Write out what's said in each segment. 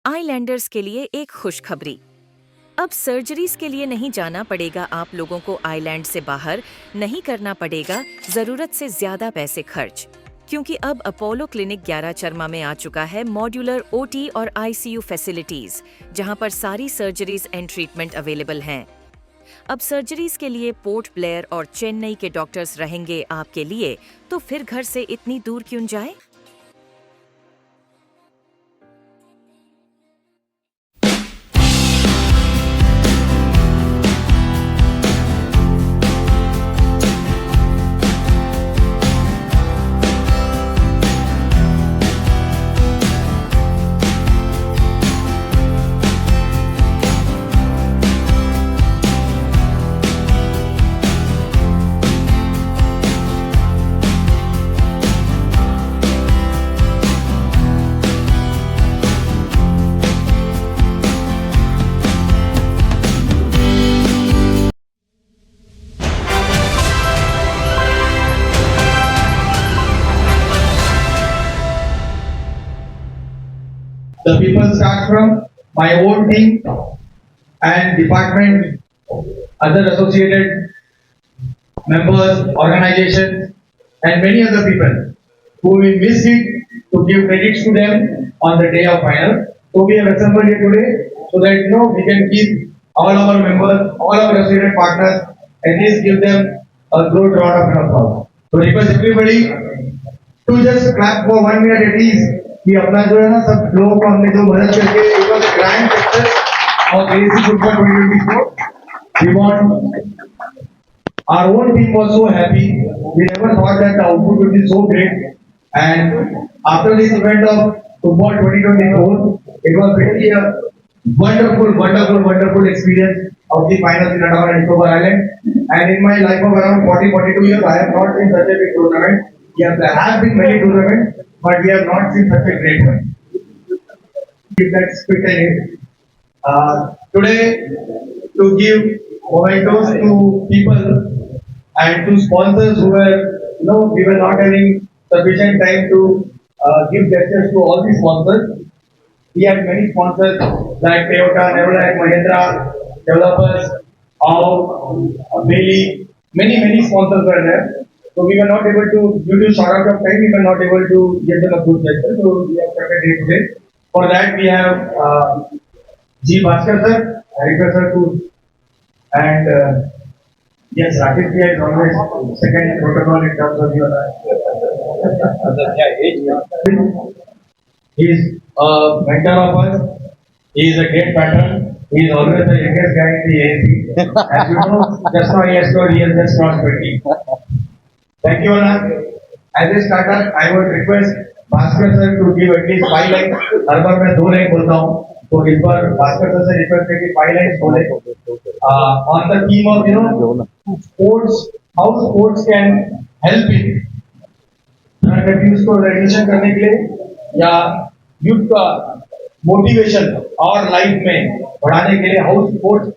Islanders के लिए एक खुशखबरी। अब सर्जरीज के लिए नहीं जाना पड़ेगा आप लोगों को, आइलैंड से बाहर नहीं करना पड़ेगा जरूरत से ज्यादा पैसे खर्च, क्योंकि अब अपोलो क्लिनिक 11 चरमा में आ चुका है मॉड्यूलर ओटी और आईसीयू फैसिलिटीज, जहां पर सारी सर्जरीज एंड ट्रीटमेंट अवेलेबल हैं। अब सर्जरीज के लिए पोर्ट ब्लेयर और चेन्नई के डॉक्टर्स रहेंगे आपके लिए, तो फिर घर से इतनी दूर क्यों जाए। The people start from my own team and department, other associated members, organizations, and many other people who we missed it to give credits to them on the day of final. So we have assembled here today so that we can keep all our members, all our associated partners, at least give them a good round of applause. So request everybody to just clap for 1 minute at least. कि अपना जो है ना सब लोगों को हमने जो मदद करके it was a grand success of AC football 2024. We want our own team was so happy. We never thought that the output would be so great. And after this event of football 2024, it was really a wonderful experience of the finals in Andaman and Nicobar Island. And in my life of around 42 years, I have not seen such a big tournament. Yes, there have been many tournaments, but we have not seen such a great one. Keep that spirit in it. Today, to give mementos to people and to sponsors who were, we were not having sufficient time to give gestures to all the sponsors. We had many sponsors like Toyota, Neverland, Mahindra, developers, Bailey, many sponsors were there. So we were not able to, due to short of time, we were not able to give them a good gesture. So we have kept a day today. For that, we have G. Bhaskar sir, Harika sir too, and yes, Rakesh ji is always second in protocol in terms of your. He is a mentor of us. He is a great patron. He is always the youngest guy in the ANC. As you know, just now he has just crossed 20. Thank you, Anand. As a starter, I would request Bhaskar sir to give at least 5 lines. हर बार मैं 2 line बोलता हूँ, तो इस बार Bhaskar sir से request है कि 5 lines बोले on the theme of sports, how sports can help in drug abuse को reduction करने के लिए या youth का motivation और life में बढ़ाने के लिए how sports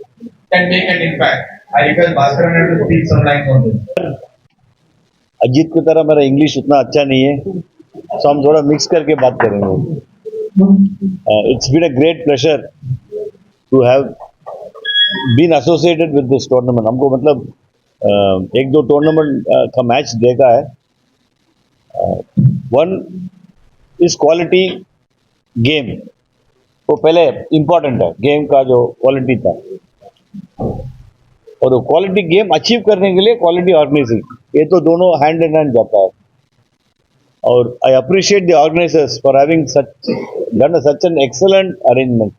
can make an impact. I request Bhaskar to speak some lines on this. Ajit की तरह मेरा इंग्लिश उतना अच्छा नहीं है, तो हम थोड़ा मिक्स करके बात करेंगे. It's been a great pleasure to have been associated with this tournament. हमको मतलब एक दो टूर्नामेंट का मैच देखा है. वन इस क्वालिटी गेम वो पहले इम्पोर्टेंट है, गेम का जो क्वालिटी था, और क्वालिटी गेम अचीव करने के लिए क्वालिटी ऑर्गेनाइजिंग, ये तो दोनों हैंड इन हैंड जाता है. और I appreciate the organisers for having done such an excellent arrangement.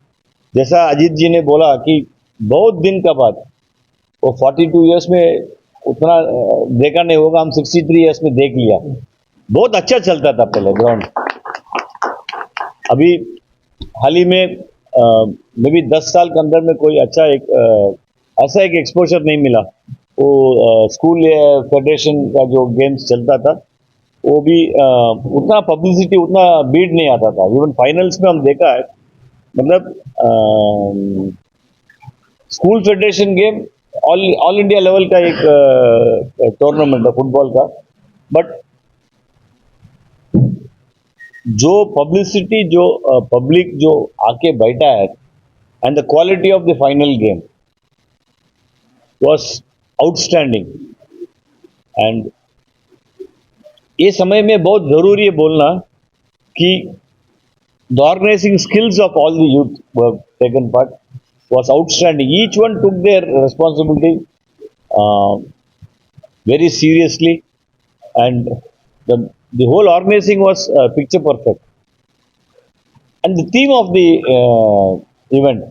जैसा अजीत जी ने बोला कि बहुत दिन का बाद वो 42 इयर्स में उतना देखा नहीं होगा, हम 63 इयर्स में देख लिया. बहुत अच्छा चलता था पहले ग्राउंड. अभी हाल ही में मे भी 10 साल के अंदर में कोई अच्छा ऐसा एक एक्सपोजर नहीं मिला. वो स्कूल फेडरेशन का जो गेम्स चलता था वो भी उतना पब्लिसिटी, उतना भीड़ नहीं आता था. इवन फाइनल्स में हम देखा है, मतलब school federation game all India level का एक टूर्नामेंट है फुटबॉल का, बट जो पब्लिसिटी जो पब्लिक जो आके बैठा है and the quality of the final game was outstanding and ये समय में बहुत जरूरी है बोलना कि the organizing skills of all the youth who have taken part was outstanding. Each one took their responsibility very seriously, and the whole organizing was picture perfect. And the theme of the event,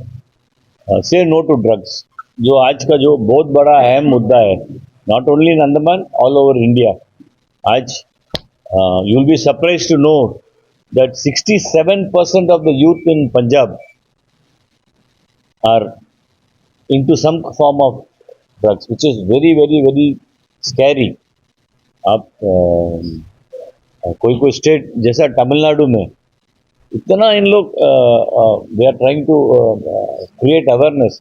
say no to drugs, जो आज का जो बहुत बड़ा अहम मुद्दा है, not only in Andaman, all over India. आज you will be surprised to know that 67% of the youth in Punjab are into some form of drugs, which is very, very, very scary. आप कोई कोई state जैसा तमिलनाडु में इतना इन लोग they are trying to create awareness,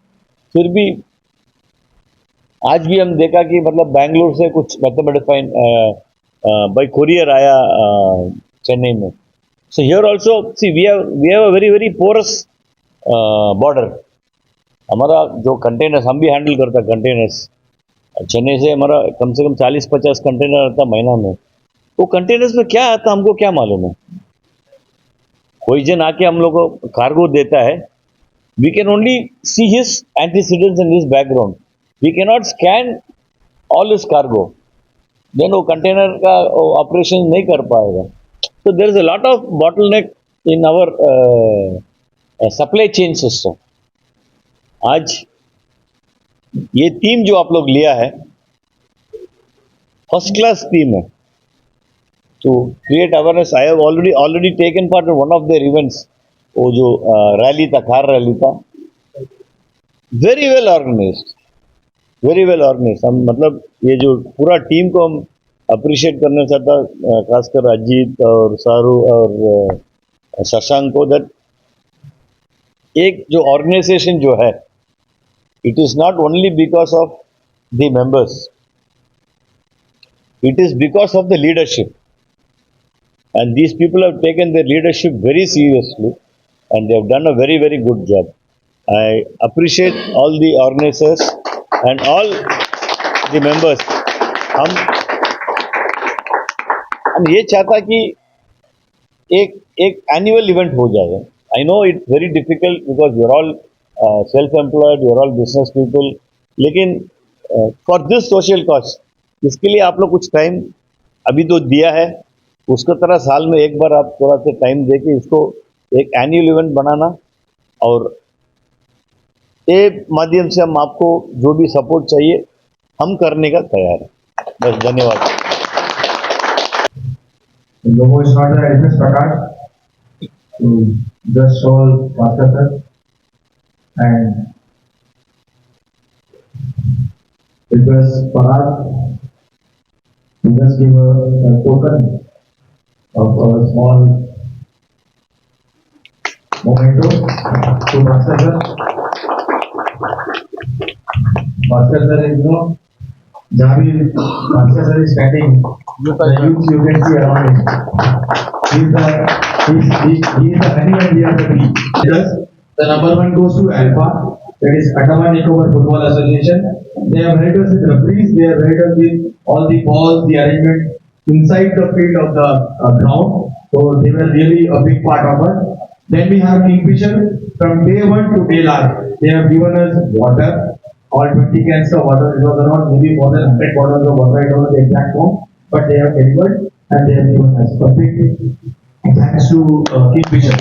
फिर भी आज भी हम देखा कि मतलब बैंगलोर से कुछ मैथमेटिफाइन बाई कोरियर आया चेन्नई में. So here also, see, we have a very, very porous border. हमारा जो कंटेनर्स हम भी हैंडल करता है कंटेनर्स, चेन्नई से हमारा कम से कम 40-50 कंटेनर आता महीना में. वो कंटेनर्स में क्या आता हमको क्या मालूम है. कोई जन आके हम लोग को कार्गो देता है, we can only see his antecedents and his background, we can not scan all his cargo, then वो कंटेनर का ऑपरेशन नहीं कर पाएगा. So there is a lot of bottleneck in our supply chain system. आज ये team जो आप लोग लिया है फर्स्ट क्लास टीम है to create awareness. I have already taken part in one of their events. वो जो रैली था, कार रैली था, very well organized, very well organized. हम मतलब ये जो पूरा टीम को हम अप्रिशिएट करना चाहता, खासकर अजीत और सारू और शशांक को, दैट एक जो ऑर्गेनाइजेशन जो है, it is not only because of the members, it is because of the leadership, and these people have taken their leadership very seriously and they have done a very very good job. I appreciate all the organisers and all the members. हम ये चाहता कि एक annual event हो जाए. I know it's very difficult because you are all self employed, you are all business people, लेकिन for this social cause, इसके लिए आप लोग कुछ टाइम अभी तो दिया है, उसको तरह साल में एक बार आप थोड़ा सा टाइम दे के इसको एक एनुअल इवेंट बनाना, और ये माध्यम से हम आपको जो भी सपोर्ट चाहिए हम करने का तैयार है. बस, धन्यवाद. Logo is not the address Prakash to just show Master sir, and it was Parag to just give a token of a small memento to Master sir. Master sir is जहाँ भी Master sir is standing, the youth you can see around him. He is the honey and we are the bee. Thus, the number one goes to Alpha, that is Andaman Nicobar Football Association. They have helped us with referees, they have helped us with all the balls, the arrangement inside the field of the ground. So they were really a big part of us. Then we have Kingfisher. From day one to day last, they have given us water. All 20 cans of water. It was around maybe more than 100 bottles of water. I don't know the exact count, but they have delivered and they have given us a big thanks to Kingfisher.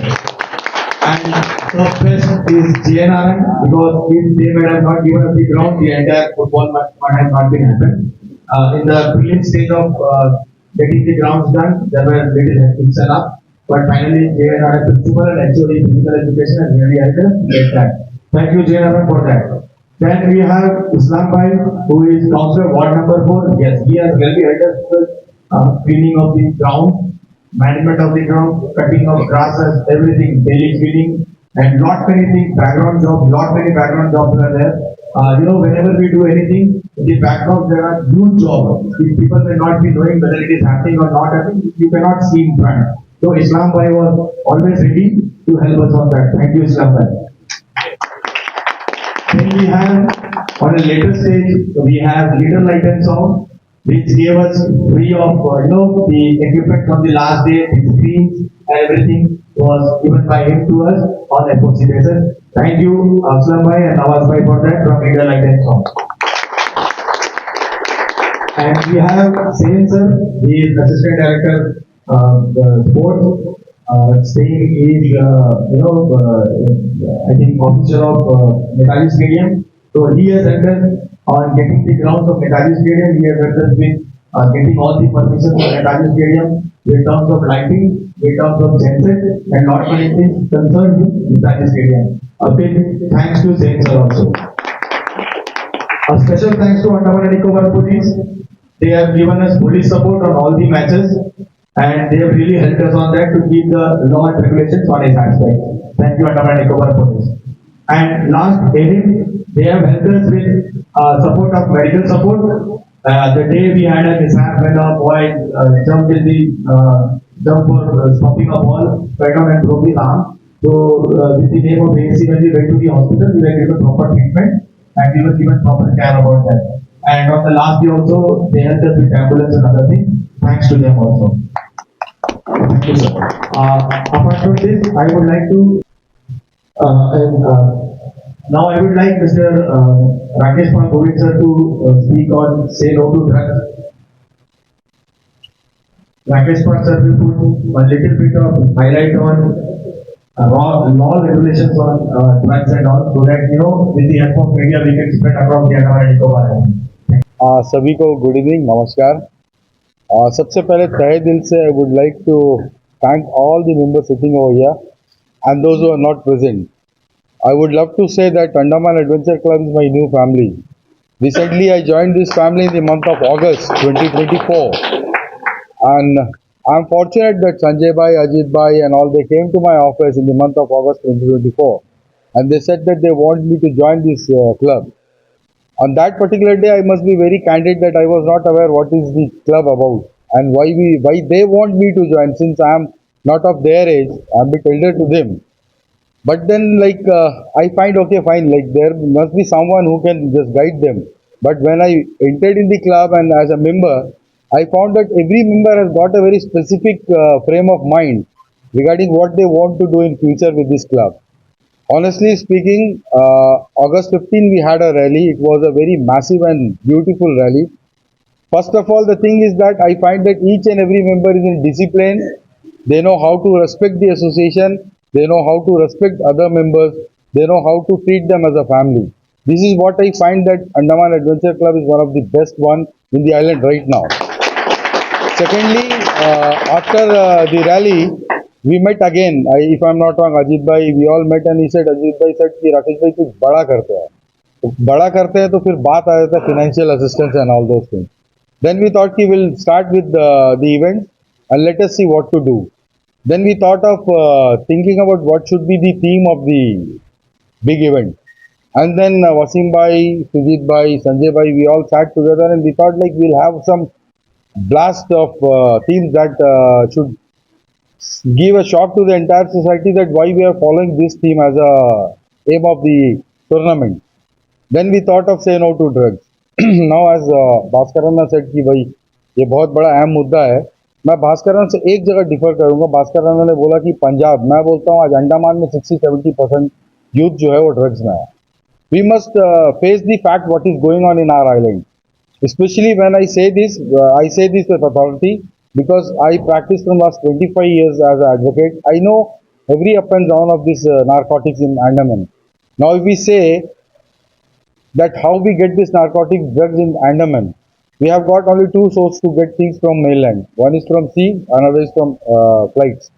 And the best is JNRM, because if they might have not given us the ground, the entire football match might have not been happened. In the brilliant stage of getting the grounds done, there were little hectics enough, but finally JNRM principal and HOD physical education has really helped us get that. Thank you JNRM for that. Then we have Islam Bhai, who is councillor ward number 4. Yes, he has really helped us with cleaning of the ground, management of the ground, cutting of grasses, everything, daily cleaning, and lot many things, background jobs are there. Whenever we do anything, in the background there are huge jobs. If people may not be knowing whether it is happening or not happening, you cannot see in front. So Islam Bhai was always ready to help us on that. Thank you, Islam Bhai. Then we have on a later stage we have Leader Light and Sound, which gave us free of the equipment from the last day, the screens and everything was given by him to us on FOC basis. Thank you, Aslam Bhai and Nawaz Bhai for that from Leader Light and Sound. And we have Sain sir, he is Assistant Director Sports. Staying is, I think, officer of Netaji Stadium. So he has helped us on getting the grounds of Netaji Stadium. He has helped us with getting all the permissions of Netaji Stadium in terms of lighting, in terms of genset, and not many things concerned with Netaji Stadium. A big thanks to Sain sir also. A special thanks to Andaman and Nicobar Police. They have given us police support on all the matches and they have really helped us on that to keep the law and regulations on its aspect. Thank you, Andaman and Nicobar Police. And last, Erin, they have helped us with support of medical support. The day we had a mishap when a boy jumped in the jump for stopping a ball, fell down and broke his arm. So, with the name of ASC, when we went to the hospital, we were given proper treatment and we were given proper care about that. And on the last day also, they helped us with ambulance and other things. Thanks to them also. Thank you, sir. Apart from this, I would like to, now I would like Mr. Rakesh Govind sir to speak on Say No to Drugs. Rakesh sir will put a little bit of highlight on law regulations on drugs and all, so that with the help of media we can spread across the Andaman and Nicobar Island. सभी को good evening नमस्कार सबसे पहले तहे दिल से I would like to thank all the members sitting over here and those who are not present I would love to say that Andaman adventure club is my new family recently I joined this family in the month of August 2024 and I'm fortunate that Sanjay Bhai, Ajit Bhai and all they came to my office in the month of August 2024 and they said that they want me to join this club. On that particular day, I must be very candid that I was not aware what is the club about and why they want me to join since I am not of their age. I am a bit elder to them. But then I find okay fine, like there must be someone who can just guide them. But when I entered in the club and as a member, I found that every member has got a very specific frame of mind regarding what they want to do in future with this club. Honestly speaking, August 15 we had a rally. It was a very massive and beautiful rally. First of all, the thing is that I find that each and every member is in discipline. They know how to respect the association. They know how to respect other members. They know how to treat them as a family. This is what I find that Andaman Adventure Club is one of the best one in the island right now. Secondly, after the rally, we met again. If I'm not wrong, Ajit Bhai, we all met and he said, Ajit Bhai said कि राकेश भाई कुछ बड़ा करते हैं. तो बड़ा करते हैं तो फिर बात आ जाता है financial assistance and all those things. Then we thought we will start with the event and let us see what to do. Then we thought of thinking about what should be the theme of the big event. And then Wasim Bhai, Sujit Bhai, Sanjay Bhai, we all sat together and we thought like we'll have some blast of themes that should give a shock to the entire society that why we are following this theme as a aim of the tournament. Then we thought of say no to drugs. Now as Bhaskaran said कि भाई ये बहुत बड़ा अहम मुद्दा है. मैं भास्करन से एक जगह डिफर करूंगा. भास्करन ने बोला कि पंजाब, मैं बोलता हूँ आज अंडमान में 60-70% यूथ जो है वो ड्रग्स में है. We must face the fact what is going on in our island. Especially when I say this with authority because I practiced from last 25 years as an advocate. I know every up and down of this narcotics in Andaman. Now if we say that how we get this narcotic drugs in Andaman, we have got only two sources to get things from mainland. One is from sea, another is from flights.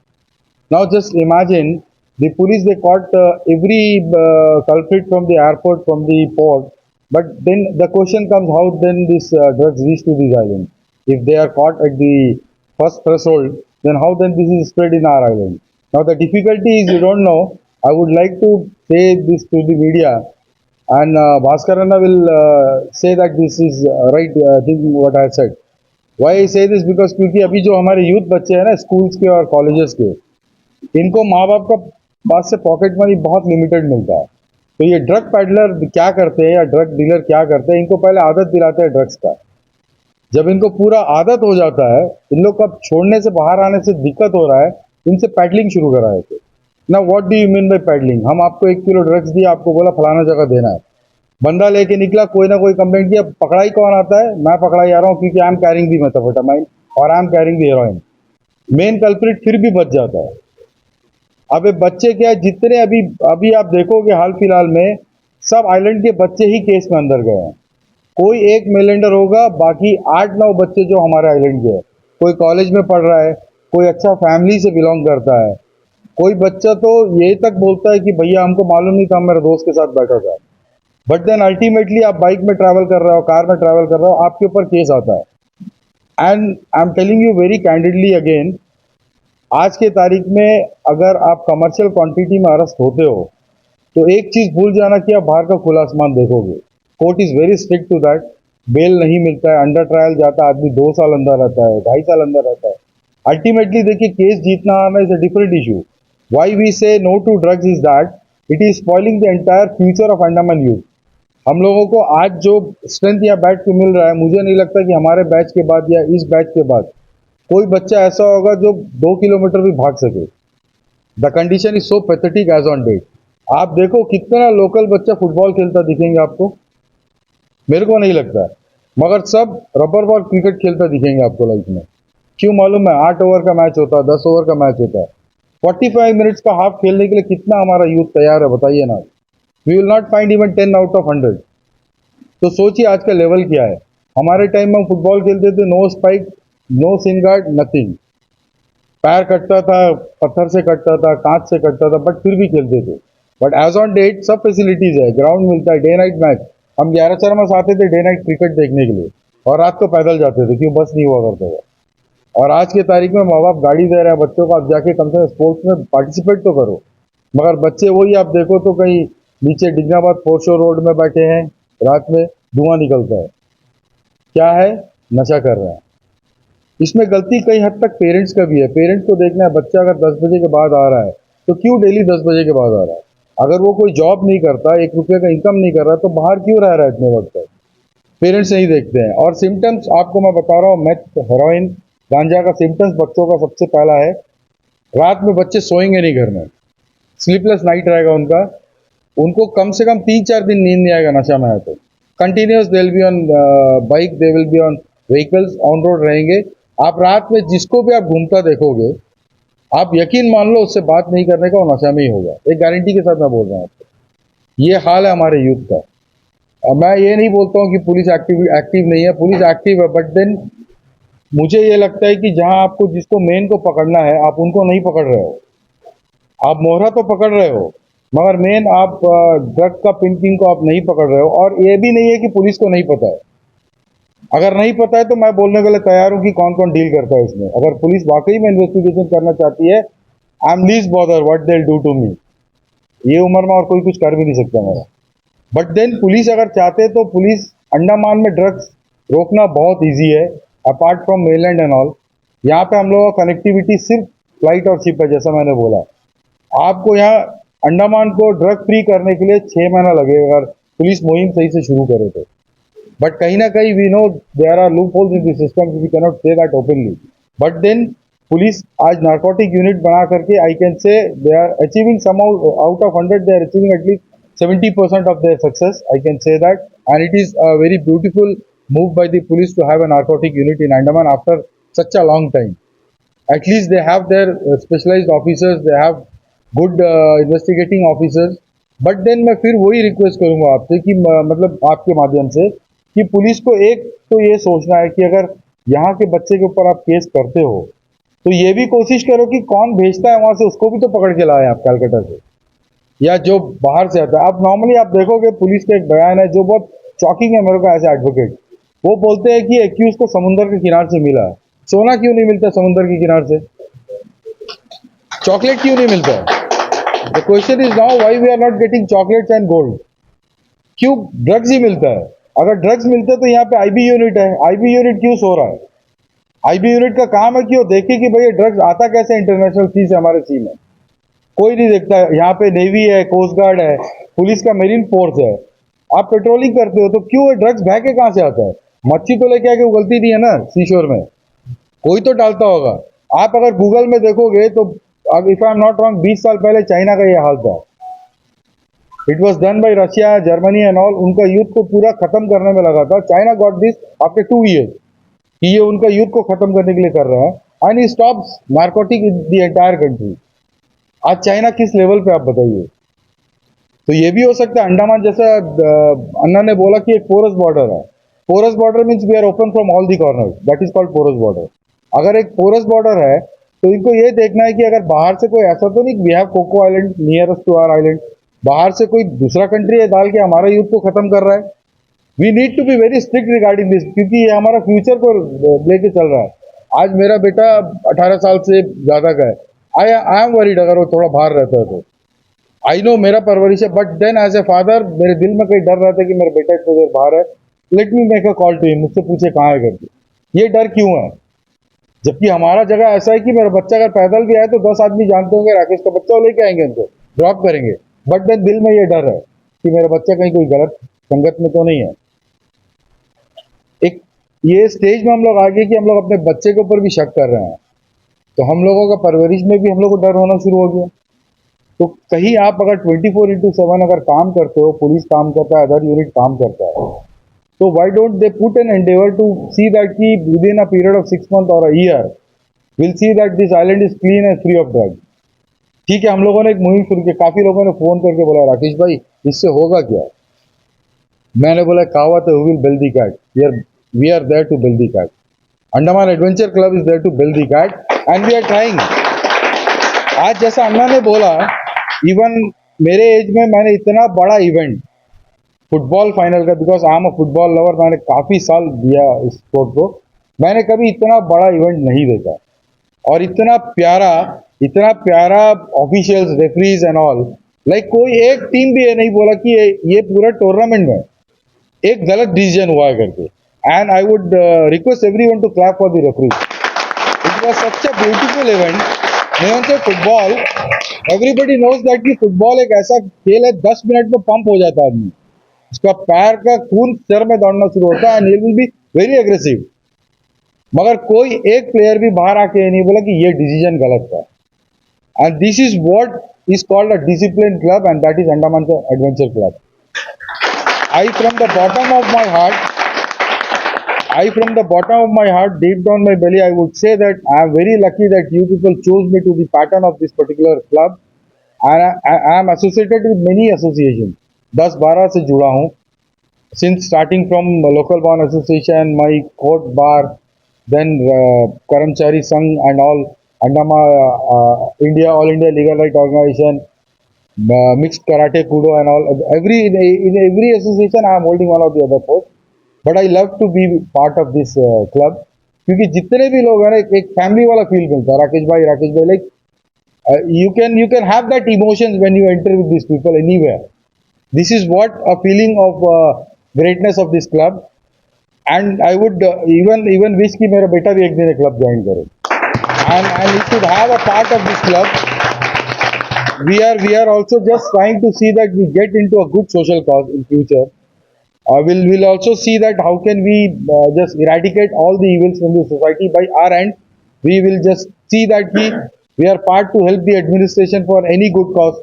Now just imagine the police, they caught every culprit from the airport, from the port. But then the question comes, how then these drugs reach to these islands? If they are caught at the first threshold, then how then this is spread in our island? Now the difficulty is you don't know. I would like to say this to the media, and Bhaskarana will say that this is right thing what I said. Why I say this because क्योंकि अभी जो हमारे youth बच्चे हैं ना schools के और colleges के, इनको माँ बाप का पास से पॉकेट मनी बहुत लिमिटेड मिलता है। तो ये ड्रग पैडलर क्या करते हैं या ड्रग डीलर क्या करते हैं, इनको पहले आदत दिलाते हैं ड्रग्स का। जब इनको पूरा आदत हो जाता है, इन लोग का छोड़ने से बाहर आने से दिक्कत हो रहा है, इनसे पैडलिंग शुरू करा देते। ना what do you mean by paddling? हम आपको 1 किलो ड्रग्स दिया, आपको बोला फलाना जगह देना है, बंदा लेके निकला, कोई ना कोई कंप्लेंट किया, पकड़ाई कौन आता है? मैं पकड़ाई आ रहा हूँ क्योंकि I am carrying the methamphetamine और I am carrying the heroin. Main culprit फिर भी बच जाता है। अब ये बच्चे क्या है, जितने अभी अभी आप देखोगे हाल फिलहाल में सब आइलैंड के बच्चे ही केस में अंदर गए हैं। कोई एक मेलेंडर होगा, बाकी 8-9 बच्चे जो हमारे आइलैंड के हैं, कोई कॉलेज में पढ़ रहा है, कोई अच्छा फैमिली से बिलोंग करता है, कोई बच्चा तो यही तक बोलता है कि भैया हमको मालूम नहीं था, मेरे दोस्त के साथ बैठा था। बट देन अल्टीमेटली आप बाइक में ट्रैवल कर रहे हो, कार में ट्रैवल कर रहे हो, आपके ऊपर केस आता है। And I am telling you very candidly again, आज के तारीख में अगर आप कमर्शियल क्वांटिटी में अरेस्ट होते हो तो एक चीज भूल जाना कि आप बाहर का खुला आसमान देखोगे। Court is very strict to that. Bail नहीं मिलता है, अंडर ट्रायल जाता है आदमी, 2 साल अंदर रहता है, 2.5 साल अंदर रहता है। अल्टीमेटली देखिए केस जीतना आना is a different issue. Why we say no to drugs is that it is spoiling the entire future of Andaman youth. हम लोगों को आज जो स्ट्रेंथ या बैच पे मिल रहा है, मुझे नहीं लगता कि हमारे बैच के बाद या इस बैच के बाद कोई बच्चा ऐसा होगा जो 2 किलोमीटर भी भाग सके। The condition is so pathetic as on date. आप देखो कितना लोकल बच्चा फुटबॉल खेलता दिखेंगे आपको, मेरे को नहीं लगता है, मगर सब रबर बॉल क्रिकेट खेलता दिखेंगे आपको लाइफ में। क्यों मालूम है? 8 ओवर का मैच होता है, 10 ओवर का मैच होता है, 45 मिनट्स का हाफ खेलने के लिए कितना हमारा यूथ तैयार है बताइए ना। We will not find even 10 out of 100। तो सोचिए आज का लेवल क्या है। हमारे टाइम में हम फुटबॉल खेलते थे, no spike, no shin guard, nothing. पैर कटता था, पत्थर से कटता था, कांच से कटता था, बट फिर भी खेलते थे। बट एज ऑन डेट सब फैसिलिटीज है, ग्राउंड मिलता है, डे नाइट मैच। हम 11 चरमस आते थे डे नाइट क्रिकेट देखने के लिए और रात को पैदल जाते थे, क्यों? बस नहीं हुआ करता था। और आज के तारीख में माँ बाप गाड़ी दे रहे हैं बच्चों को, आप जाके कम से कम स्पोर्ट्स में पार्टिसिपेट तो करो। मगर बच्चे वही आप देखो तो कहीं नीचे डिग्नाबाद फोरशोर रोड में बैठे हैं, रात में धुआं निकलता है, क्या है? नशा कर रहे हैं। इसमें गलती कई हद तक पेरेंट्स का भी है। पेरेंट्स को देखना है, बच्चा अगर 10 बजे के बाद आ रहा है तो क्यों डेली 10 बजे के बाद आ रहा है? अगर वो कोई जॉब नहीं करता, 1 रुपये का इनकम नहीं कर रहा, तो बाहर क्यों रह रहा है इतने वक्त तक? पेरेंट्स नहीं देखते हैं। और सिम्टम्स आपको मैं बता रहा हूँ, मेथ, हेरोइन, गांजा का सिम्टम्स बच्चों का सबसे पहला है, रात में बच्चे सोएंगे नहीं घर में, स्लीपलेस नाइट रहेगा उनका, उनको कम से कम 3-4 दिन नींद नहीं आएगा नशा में है तो। Continuous they will be on bike, they will be on vehicles, on road रहेंगे। आप रात में जिसको भी आप घूमता देखोगे, आप यकीन मान लो उससे बात नहीं करने का, वो नशा में ही होगा। एक गारंटी के साथ मैं बोल रहा हूँ आपको। ये हाल है हमारे यूथ का। और मैं ये नहीं बोलता हूँ कि पुलिस एक्टिव नहीं है, पुलिस एक्टिव है, बट देन मुझे ये लगता है कि जहां आपको जिसको मेन को पकड़ना है, आप उनको नहीं पकड़ रहे हो। आप मोहरा तो पकड़ रहे हो, मगर मेन आप ड्रग का पिन किंग को आप नहीं पकड़ रहे हो। और ये भी नहीं है कि पुलिस को नहीं पता है। अगर नहीं पता है तो मैं बोलने के लिए तैयार हूं कि कौन कौन डील करता है इसमें। अगर पुलिस वाकई में इन्वेस्टिगेशन करना चाहती है, I am least bother what they will do to me. ये उम्र में और कोई कुछ कर भी नहीं सकता मेरा। बट देन पुलिस अगर चाहते तो पुलिस अंडमान में ड्रग्स रोकना बहुत ईजी है, apart from mainland and all. यहाँ पे हम लोगों का कनेक्टिविटी सिर्फ फ्लाइट और शिप है, जैसा मैंने बोला। आपको यहाँ अंडमान को ड्रग फ्री करने के लिए 6 महीना लगेगा अगर पुलिस मुहिम सही से शुरू करे तो। बट कहीं ना कहीं we know there are loop holes in the system, we can not say that openly. But then police आज नार्कोटिक यूनिट बना करके, I can say they are achieving some out of 100 they are achieving at least 70% of their success, I can say that. And it is a very beautiful move by the police to have a narcotic unit in Andaman after such a long time. At least they have their specialized officers, they have good investigating officers. But then मैं फिर वही request करूंगा आपसे कि मतलब आपके माध्यम से कि पुलिस को एक तो ये सोचना है कि अगर यहाँ के बच्चे के ऊपर आप केस करते हो तो ये भी कोशिश करो कि कौन भेजता है वहां से, उसको भी तो पकड़ के लाए आप कैलकाटा से या जो बाहर से आता है। आप नॉर्मली आप देखोगे पुलिस का एक बयान है जो बहुत शॉकिंग है मेरे को एज एडवोकेट। वो बोलते हैं कि एक्यूज को समुद्र के किनारे से मिला है। सोना क्यों नहीं मिलता समुद्र के किनारे से? चॉकलेट क्यों नहीं मिलता है? The question is now why we are not getting chocolates and gold? क्यों ड्रग्स ही मिलता है? अगर ड्रग्स मिलते तो यहाँ पे आईबी यूनिट है, आईबी यूनिट क्यों सो रहा है? आईबी यूनिट का काम है कि वो देखे कि भाई ड्रग्स आता कैसे इंटरनेशनल सी से हमारे सी में। कोई नहीं देखता। यहाँ पे नेवी है, कोस्ट गार्ड है, पुलिस का मेरीन फोर्स है। आप पेट्रोलिंग करते हो तो क्यों ड्रग्स बह के कहाँ से आता है? मच्छी तो लेके आके उगलती नहीं है ना सीशोर में, कोई तो डालता होगा। आप अगर गूगल में देखोगे तो if I am not wrong 20 साल पहले चाइना का ये हाल था। It was done by Russia, Germany and all. उनका युद्ध को पूरा खत्म करने में लगा था। China got this after 2 years कि ये उनका युद्ध को खत्म करने के लिए कर रहा है। And he stops narcotic in the entire country. आज चाइना किस लेवल पे आप बताइए। तो ये भी हो सकता है अंडमान, जैसा अन्ना ने बोला कि एक पोरस बॉर्डर है। Porous border means we are open from all the corner, that is called porous border. अगर एक पोरस बॉर्डर है तो इनको ये देखना है कि अगर बाहर से कोई, ऐसा तो नहीं we have Coco island nearest to our island, बाहर से कोई दूसरा कंट्री है डाल के हमारा युद्ध को खत्म कर रहा है। We need to be very strict regarding this, क्योंकि ये हमारा फ्यूचर को लेके चल रहा है। आज मेरा बेटा 18 साल से ज्यादा का है। आई एम वरीड अगर वो थोड़ा बाहर रहता है तो। आई नो मेरा परवरिश है, but then as a father मेरे दिल में कहीं डर रहता है कि मेरा बेटा इतनी देर बाहर है, let me make a call to him, मुझसे पूछे कहाँ है करके। ये डर क्यों है? जबकि हमारा जगह ऐसा है कि मेरा बच्चा अगर पैदल भी आए तो 10 आदमी जानते होंगे राकेश का बच्चा, वो लेके आएंगे उनको, ड्रॉप करेंगे। बट देन दिल में ये डर है कि मेरा बच्चा कहीं कोई गलत संगत में तो नहीं है। एक ये स्टेज में हम लोग आ गए कि हम लोग अपने बच्चे के ऊपर भी शक कर रहे हैं, तो हम लोगों का परवरिश में भी हम लोग को डर होना शुरू हो गया। तो कहीं आप अगर 24/7 अगर काम करते हो, पुलिस काम करता है, अदर यूनिट काम करता है, तो why don't they put an endeavour to see that कि within a period of 6 months और a year will see that this island is clean and free of drugs. ठीक है, हम लोगों ने एक मुहिम शुरू की, काफी लोगों ने फोन करके बोला राकेश भाई इससे होगा क्या? मैंने बोला कहावत है, who will build the cat, we are there to build the cat. Andaman adventure club is there to build the cat and we are trying. आज जैसा अन्ना ने बोला, इवन मेरे एज में मैंने इतना बड़ा इवेंट फुटबॉल फाइनल का, because I am a football lover, मैंने काफी साल दिया इस स्पोर्ट को, मैंने कभी इतना बड़ा इवेंट नहीं देखा। और इतना प्यारा officials, referees and all, like कोई एक टीम भी ये नहीं बोला कि ये पूरा टूर्नामेंट में एक गलत डिसीजन हुआ है करके। And I would request everyone to clap for the referees. It was such a beautiful event. Football, everybody knows that कि फुटबॉल एक ऐसा खेल है 10 मिनट में पंप हो जाता है आदमी, उसका पैर का खून सर में दौड़ना शुरू होता है and he will be very aggressive. मगर कोई एक प्लेयर भी बाहर आके नहीं बोला कि ये डिसीजन गलत था। And this is what is called a discipline club and that is Andaman adventure club. I from the bottom of my heart, deep down my belly, I would say that I am very lucky that you people chose me to be pattern of this particular club. And I am associated with many associations. 10-12 से जुड़ा हूँ, since starting from local born association, my court bar, then Karamchari Sangh and all, India, All India Legal Right Organization, mixed karate, kudo and all. In every association I am holding one of the other posts, but I love to be part of this club, क्योंकि जितने भी लोग हैं ना, एक family वाला feel मिलता है। राकेश भाई like you can have that emotions when you enter with these people anywhere. This is what a feeling of greatness of this club, and I would even wish कि मेरा बेटा भी एक दिन क्लब ज्वाइन करे, and he should have a part of this club. We are also just trying to see that we get into a good social cause in future. We'll also see that how can we just eradicate all the evils from the society by our end. We will just see that we are part to help the administration for any good cause,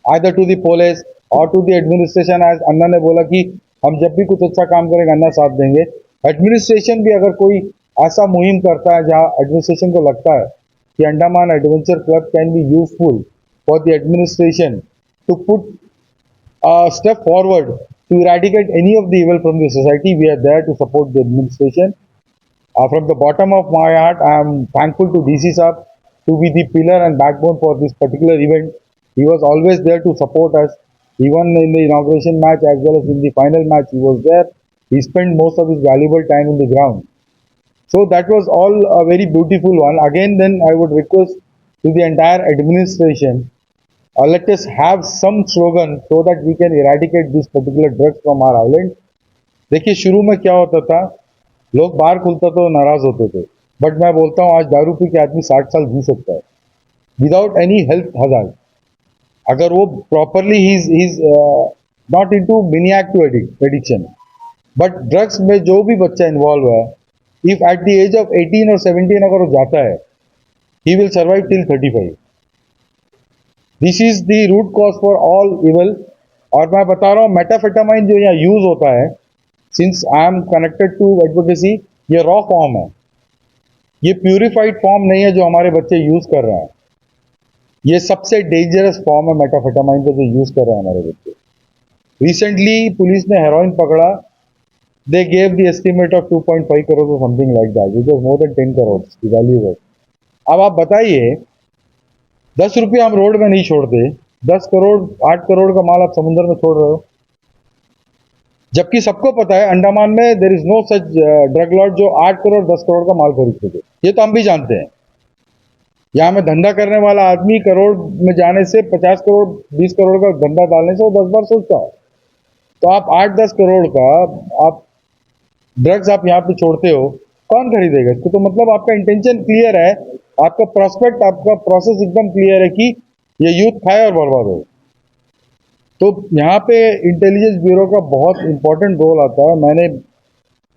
either to the police or to the administration. As अन्ना ने बोला कि हम जब भी कुछ अच्छा काम करेंगे अन्ना साथ देंगे। एडमिनिस्ट्रेशन भी अगर कोई ऐसा मुहिम करता है जहाँ एडमिनिस्ट्रेशन को लगता है कि Andaman adventure club can be useful for the administration to put a step forward to eradicate any of the evil from the society, we are there to support the administration. From the bottom of my heart, I am thankful to DC Saab to be the pillar and backbone for this particular event. He was always there to support us, even in the inauguration match as well as in the final match. He was there. He spent most of his valuable time in the ground. So that was all a very beautiful one. Again, then I would request to the entire administration, let us have some slogan so that we can eradicate this particular drugs from our island. देखिए शुरू में क्या होता था, लोग बार खुलता तो नाराज होते थे, बट मैं बोलता हूँ आज दारू पी के आदमी 60 साल जी सकता है विदाउट एनी हेल्थ हजार्ड, अगर वो प्रॉपरली ही इज नॉट इनटू मिनियाक टू एडिक्शन। बट ड्रग्स में जो भी बच्चा इन्वॉल्व है, if at the age of 18 और 17 अगर वो जाता है, he will survive till 35. This is the root cause for all evil. और मैं बता रहा हूँ मेटाफेटामाइन जो यहाँ यूज होता है, since I am connected to advocacy, ये रॉ फॉर्म है, ये प्यूरिफाइड फॉर्म नहीं है जो हमारे बच्चे यूज कर रहे हैं। ये सबसे डेंजरस फॉर्म है मेटाफेटामाइन का जो यूज कर रहे हैं हमारे बच्चे। रिसेंटली पुलिस ने हेरोइन पकड़ा, they gave the estimate of 2.5 crore और something like that, which was more than 10 crore की वैल्यू है। अब आप बताइए 10 रुपये हम रोड में नहीं छोड़ते, 10 करोड़ 8 करोड़ का माल आप समुद्र में छोड़ रहे हो। जबकि सबको पता है अंडमान में there is no such drug lord जो 8 करोड़ 10 करोड़ का माल खरीद सके, ये तो हम भी जानते हैं। यहाँ में धंधा करने वाला आदमी करोड़ में जाने से 50 करोड़ 20 करोड़ का धंधा डालने से वो 10 बार सोचता है। तो आप 8-10 करोड़ का आप ड्रग्स आप यहाँ पे छोड़ते हो, कौन खरीदेगा इसको? तो मतलब आपका इंटेंशन क्लियर है, आपका प्रोस्पेक्ट, आपका प्रोसेस एकदम क्लियर है कि ये यूथ खाए और बर्बाद हो। तो यहाँ पे इंटेलिजेंस ब्यूरो का बहुत इंपॉर्टेंट रोल आता है। मैंने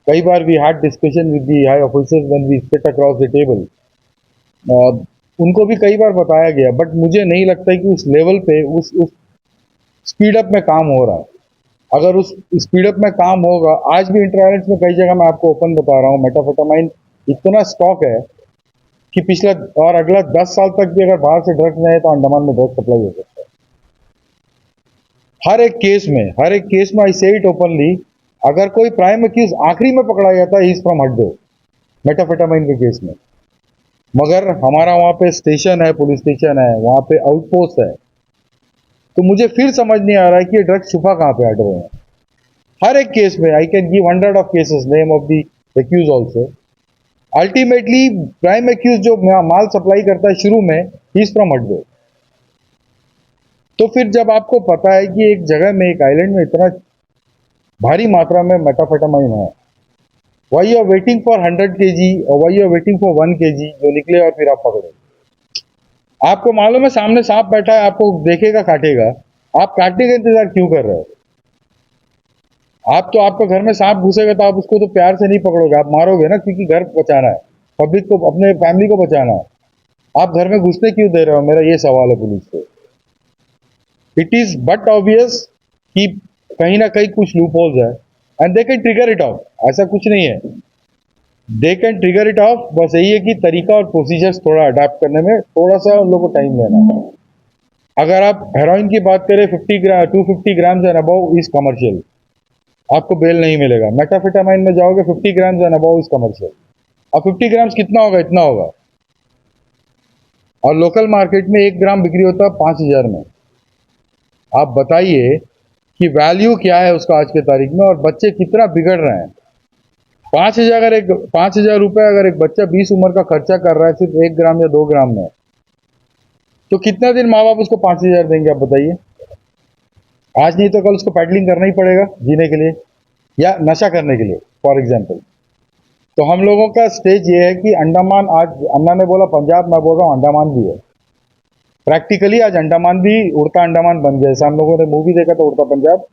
कई बार we had discussion with the high officers when we sit across the table, उनको भी कई बार बताया गया, बट मुझे नहीं लगता कि उस लेवल पे उस स्पीड अप में काम हो रहा है। अगर उस स्पीड अप में काम होगा, आज भी इंटरनेट में कई जगह मैं आपको ओपन बता रहा हूँ, मेटाफेटामाइन इतना स्टॉक है कि पिछला और अगला 10 साल तक भी अगर बाहर से ड्रग्स नहीं है तो अंडमान में ड्रग्स सप्लाई हो सकता है। हर एक केस में आई से इट ओपनली, अगर कोई प्राइम एक्यूज आखिरी में पकड़ा जाता है, इज फ्रॉम हड्डो मेटाफेटामाइन के केस में। मगर हमारा वहां पे स्टेशन है, पुलिस स्टेशन है, वहां पे आउटपोस्ट है, तो मुझे फिर समझ नहीं आ रहा है कि ये ड्रग्स छुपा कहाँ पे हट रहे हैं। हर एक केस में I can give 100 of cases, name of the accuse also. Ultimately prime accuse जो माल सप्लाई करता है शुरू में, ही इज फ्रॉम हड्डो। तो फिर जब आपको पता है कि एक जगह में, एक आइलैंड में इतना भारी मात्रा में मेटाफेटामाइन है, why you are waiting for 100 kg और why you are waiting for 1 kg जो निकले और फिर आप पकड़े? आपको मालूम है सामने सांप बैठा है, आपको देखेगा काटेगा, आप काटने का इंतजार क्यों कर रहे हो? आप तो आपके घर में सांप घुसेगा तो आप उसको तो प्यार से नहीं पकड़ोगे, आप मारोगे ना, क्योंकि घर बचाना है, पब्लिक को, अपने फैमिली को बचाना है। आप घर में घुसने क्यों दे रहे हो? मेरा ये सवाल है पुलिस से। इट इज बट ऑब्वियस कि कहीं ना कहीं कुछ लूप होल्स है and they can trigger it of. ऐसा कुछ नहीं है, they can trigger it of. बस यही है कि तरीका और प्रोसीजर्स थोड़ा अडाप्ट करने में थोड़ा सा उन लोगों को टाइम लेना है। अगर आप हेरोइन की बात करें, 250 grams and above is commercial, आपको बेल नहीं मिलेगा। मेटाफेटामाइन में जाओगे 50 grams and above is commercial. अब 50 ग्राम्स कितना होगा? इतना होगा। और लोकल मार्केट में 1 ग्राम बिक्री होता है 5000 में। आप बताइए कि वैल्यू क्या है उसका आज के तारीख में, और बच्चे कितना बिगड़ रहे हैं। 5,000 रुपए अगर एक बच्चा 20 उम्र का खर्चा कर रहा है सिर्फ 1 ग्राम या 2 ग्राम में, तो कितना दिन माँ बाप उसको 5,000 देंगे? आप बताइए। आज नहीं तो कल उसको पैडलिंग करना ही पड़ेगा जीने के लिए, या नशा करने के लिए फॉर एग्जाम्पल। तो हम लोगों का स्टेज ये है कि अंडमान, आज अन्ना ने बोला पंजाब, मैं बोल रहा हूँ अंडमान भी है। प्रैक्टिकली आज अंडमान भी उड़ता अंडमान बन गया। जैसे हम लोगों ने मूवी देखा था उड़ता पंजाब,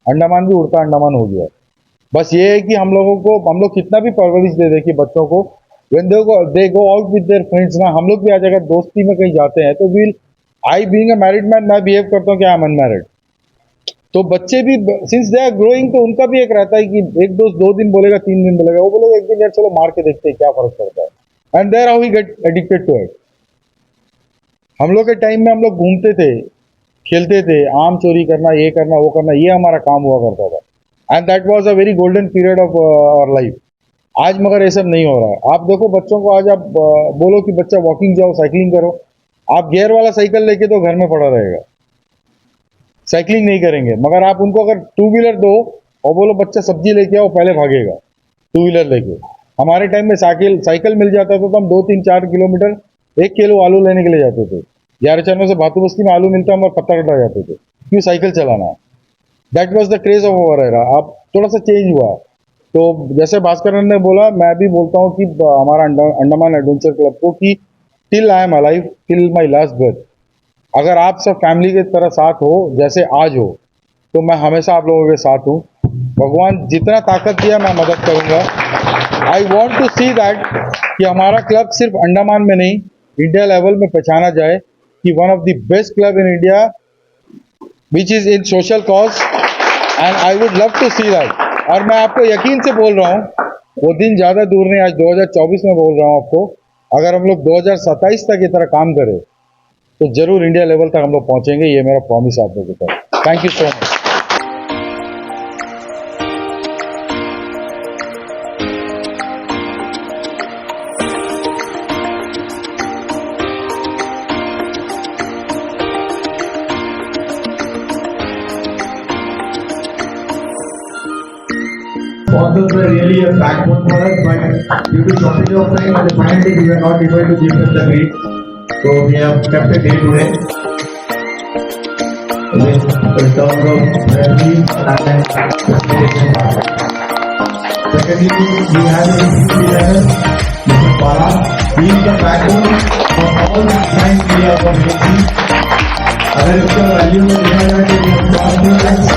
अंडमान भी उड़ता अंडमान हो गया। बस ये है कि हम लोग कितना भी परवरिश दे दे कि बच्चों को, when they go out with their friends ना, हम लोग भी आज अगर दोस्ती में कहीं जाते हैं तो I being a married man, मैं बिहेव करता हूँ कि आई एम अनमैरिड। तो बच्चे भी सिंस दे आर ग्रोइंग, तो उनका भी एक रहता है कि एक दोस्त 2 दिन बोलेगा, 3 दिन बोलेगा, वो बोलेगा एक दिन यार चलो मार के देखते हैं क्या फर्क पड़ता है। And there how we get addicted to it. हम लोग के टाइम में हम लोग घूमते थे, खेलते थे, आम चोरी करना, ये करना, वो करना, ये हमारा काम हुआ करता था। And that was a very golden period of our life. आज मगर ये सब नहीं हो रहा है। आप देखो बच्चों को, आज आप बोलो कि बच्चा वॉकिंग जाओ, साइकिलिंग करो, आप गियर वाला साइकिल लेके तो घर में पड़ा रहेगा, साइकिलिंग नहीं करेंगे। मगर आप उनको अगर 2 व्हीलर दो और बोलो बच्चा सब्जी लेके आओ, पहले भागेगा 2 व्हीलर लेके। हमारे टाइम में साइकिल मिल जाता था तो हम 2-3-4 किलोमीटर 1 किलो आलू लेने के लिए जाते थे। 11 चरणों से भातू बस्ती में आलू मिलता है, हम पत्ता कटा जाते थे, क्यों? साइकिल चलाना है। That was the craze of our era. अब थोड़ा सा चेंज हुआ, तो जैसे भास्करन ने बोला, मैं भी बोलता हूँ कि हमारा अंडमान एडवेंचर क्लब को कि till I am alive, till my last breath, अगर आप सब फैमिली की तरह साथ हो जैसे आज हो, तो मैं हमेशा आप लोगों के साथ हूँ। भगवान जितना ताकत दिया मैं मदद करूँगा। I want to see that कि हमारा क्लब सिर्फ अंडमान में नहीं, इंडिया लेवल में पहचाना जाए कि one of the best club in India which is in social cause, and I would love to see that. और मैं आपको यकीन से बोल रहा हूँ, वो दिन ज़्यादा दूर नहीं, आज 2024 में बोल रहा हूँ आपको, अगर हम लोग 2027 तक ये तरह काम करें तो जरूर इंडिया लेवल तक हम लोग पहुंचेंगे। ये मेरा प्रॉमिस आप लोगों को। Thank you so much. Sponsors were really a backbone for us, but due to shortage of time, on the final day we were not able to give them the grade. So we have kept a day today with in terms of revenue and presentation. Secondly, we have a leader, Mr. Pala. He is the backbone of all the clients we have for making. अगर इसका value में देखा जाए तो ये cross 2 lakhs,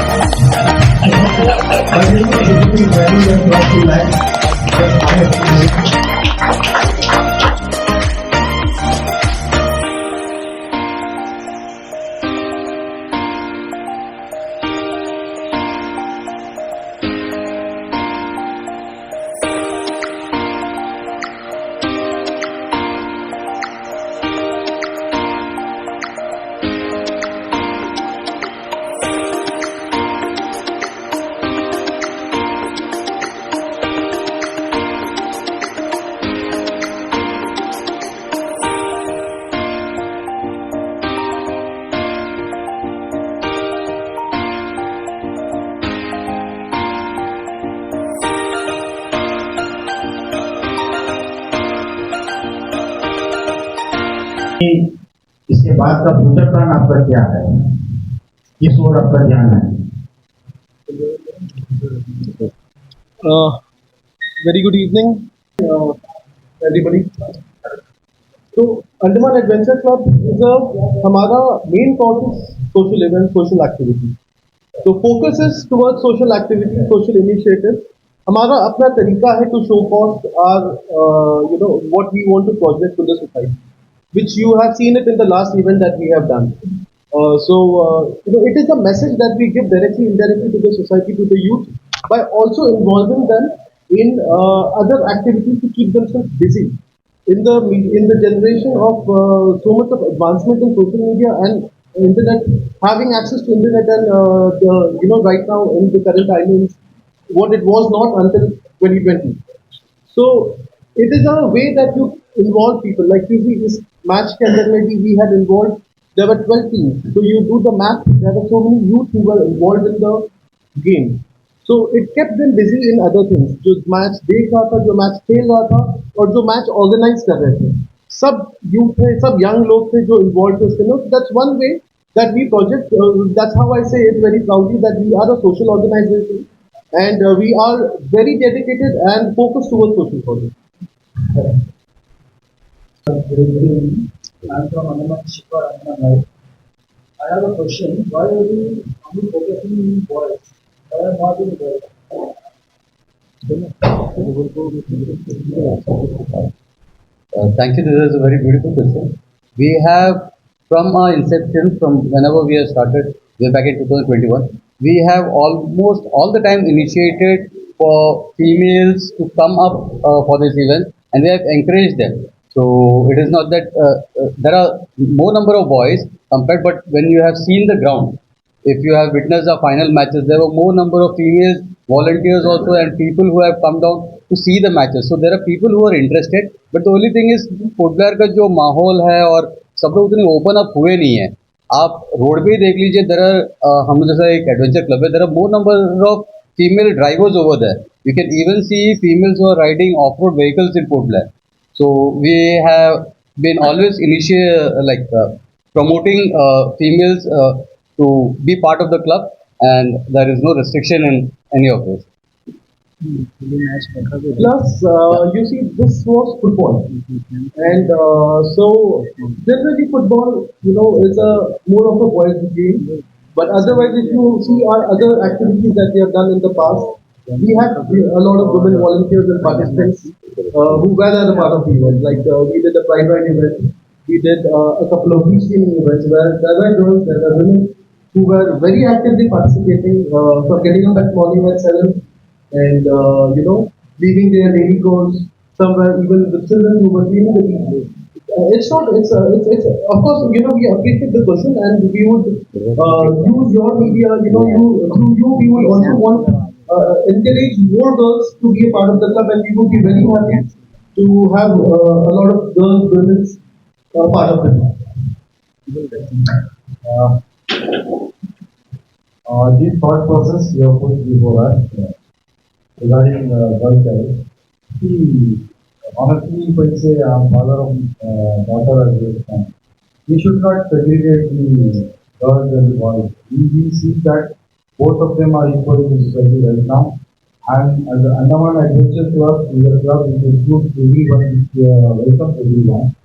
but it should be value than cross 2 lakhs. Just my opinion. कि इसके बाद का फ्यूचर प्लान आपका क्या है, किस ओर आपका ध्यान है? Very good evening, everybody. So, Andaman Adventure Club is हमारा main cause is social event, social activity. So, focus is towards social activity, social initiative. हमारा अपना तरीका है to show cause our what we want to project to the society, which you have seen it in the last event that we have done. It is a message that we give directly, indirectly to the society, to the youth, by also involving them in other activities to keep themselves busy. In the generation of so much of advancement in social media and internet, having access to internet and right now in the current times, what it was not until 2020. So it is a way that you involve people. Like you see this match के अंदर में भी we had involved, there were 12 teams. So you do the math, there were so many youth who were involved in the game. So it kept them busy in other things. जो match देख रहा था, जो match खेल रहा था और जो मैच ऑर्गेनाइज कर रहे थे, सब यूथ थे, सब यंग लोग थे जो इन्वॉल्व थे उसके अंदर. That's one way that we project. That's how I say it very proudly that we are a social organization and we are very dedicated and focused towards social causes. Good evening. I'm from Andaman Shipper Andaman Life. I have a question. Why are you only focusing on boys? Why are not in girls? Thank you. This is a very beautiful question. We have, from our inception, from whenever we have started, way back in 2021, we have almost all the time initiated for females to come up for this event, and we have encouraged them. So it is not that there are more number of boys compared, but when you have seen the ground, if you have witnessed the final matches, there were more number of females volunteers also and people who have come down to see the matches. So there are people who are interested, but the only thing is football का जो माहौल है और सब लोग उतने open up हुए नहीं है. आप रोड पे ही देख लीजिए, देर आर हम जैसा एक एडवेंचर क्लब है, there are more number of female drivers over there. You can even see females who are riding off-road vehicles in Port Blair. So we have been always promoting females to be part of the club, and there is no restriction in any of this. Plus, you see, this was football, and so generally football, is a more of a boys' game. But otherwise, if you see our other activities that we have done in the past, we had a lot of women volunteers and participants who were as a part of the event. Like we did a pride ride event, we did a couple of beach cleaning events where there were girls, there were women who were very actively participating from getting up at morning at 7 and leaving their daily chores. Somewhere even the children who were cleaning the beach. It's not. It's of course we appreciate the question and we would use your media. Through you we would also want encourage more girls to be a part of the club and we would be very happy to have a lot of girls, women part of the club. Uh, this thought process you have put before us regarding girl child. See, honestly, if I say mother of daughter as well, we should not segregate the girls and the boys. We see that both of them are equal in the society right now. And as the Andaman Adventure Club is a club which includes everyone, which welcomes everyone.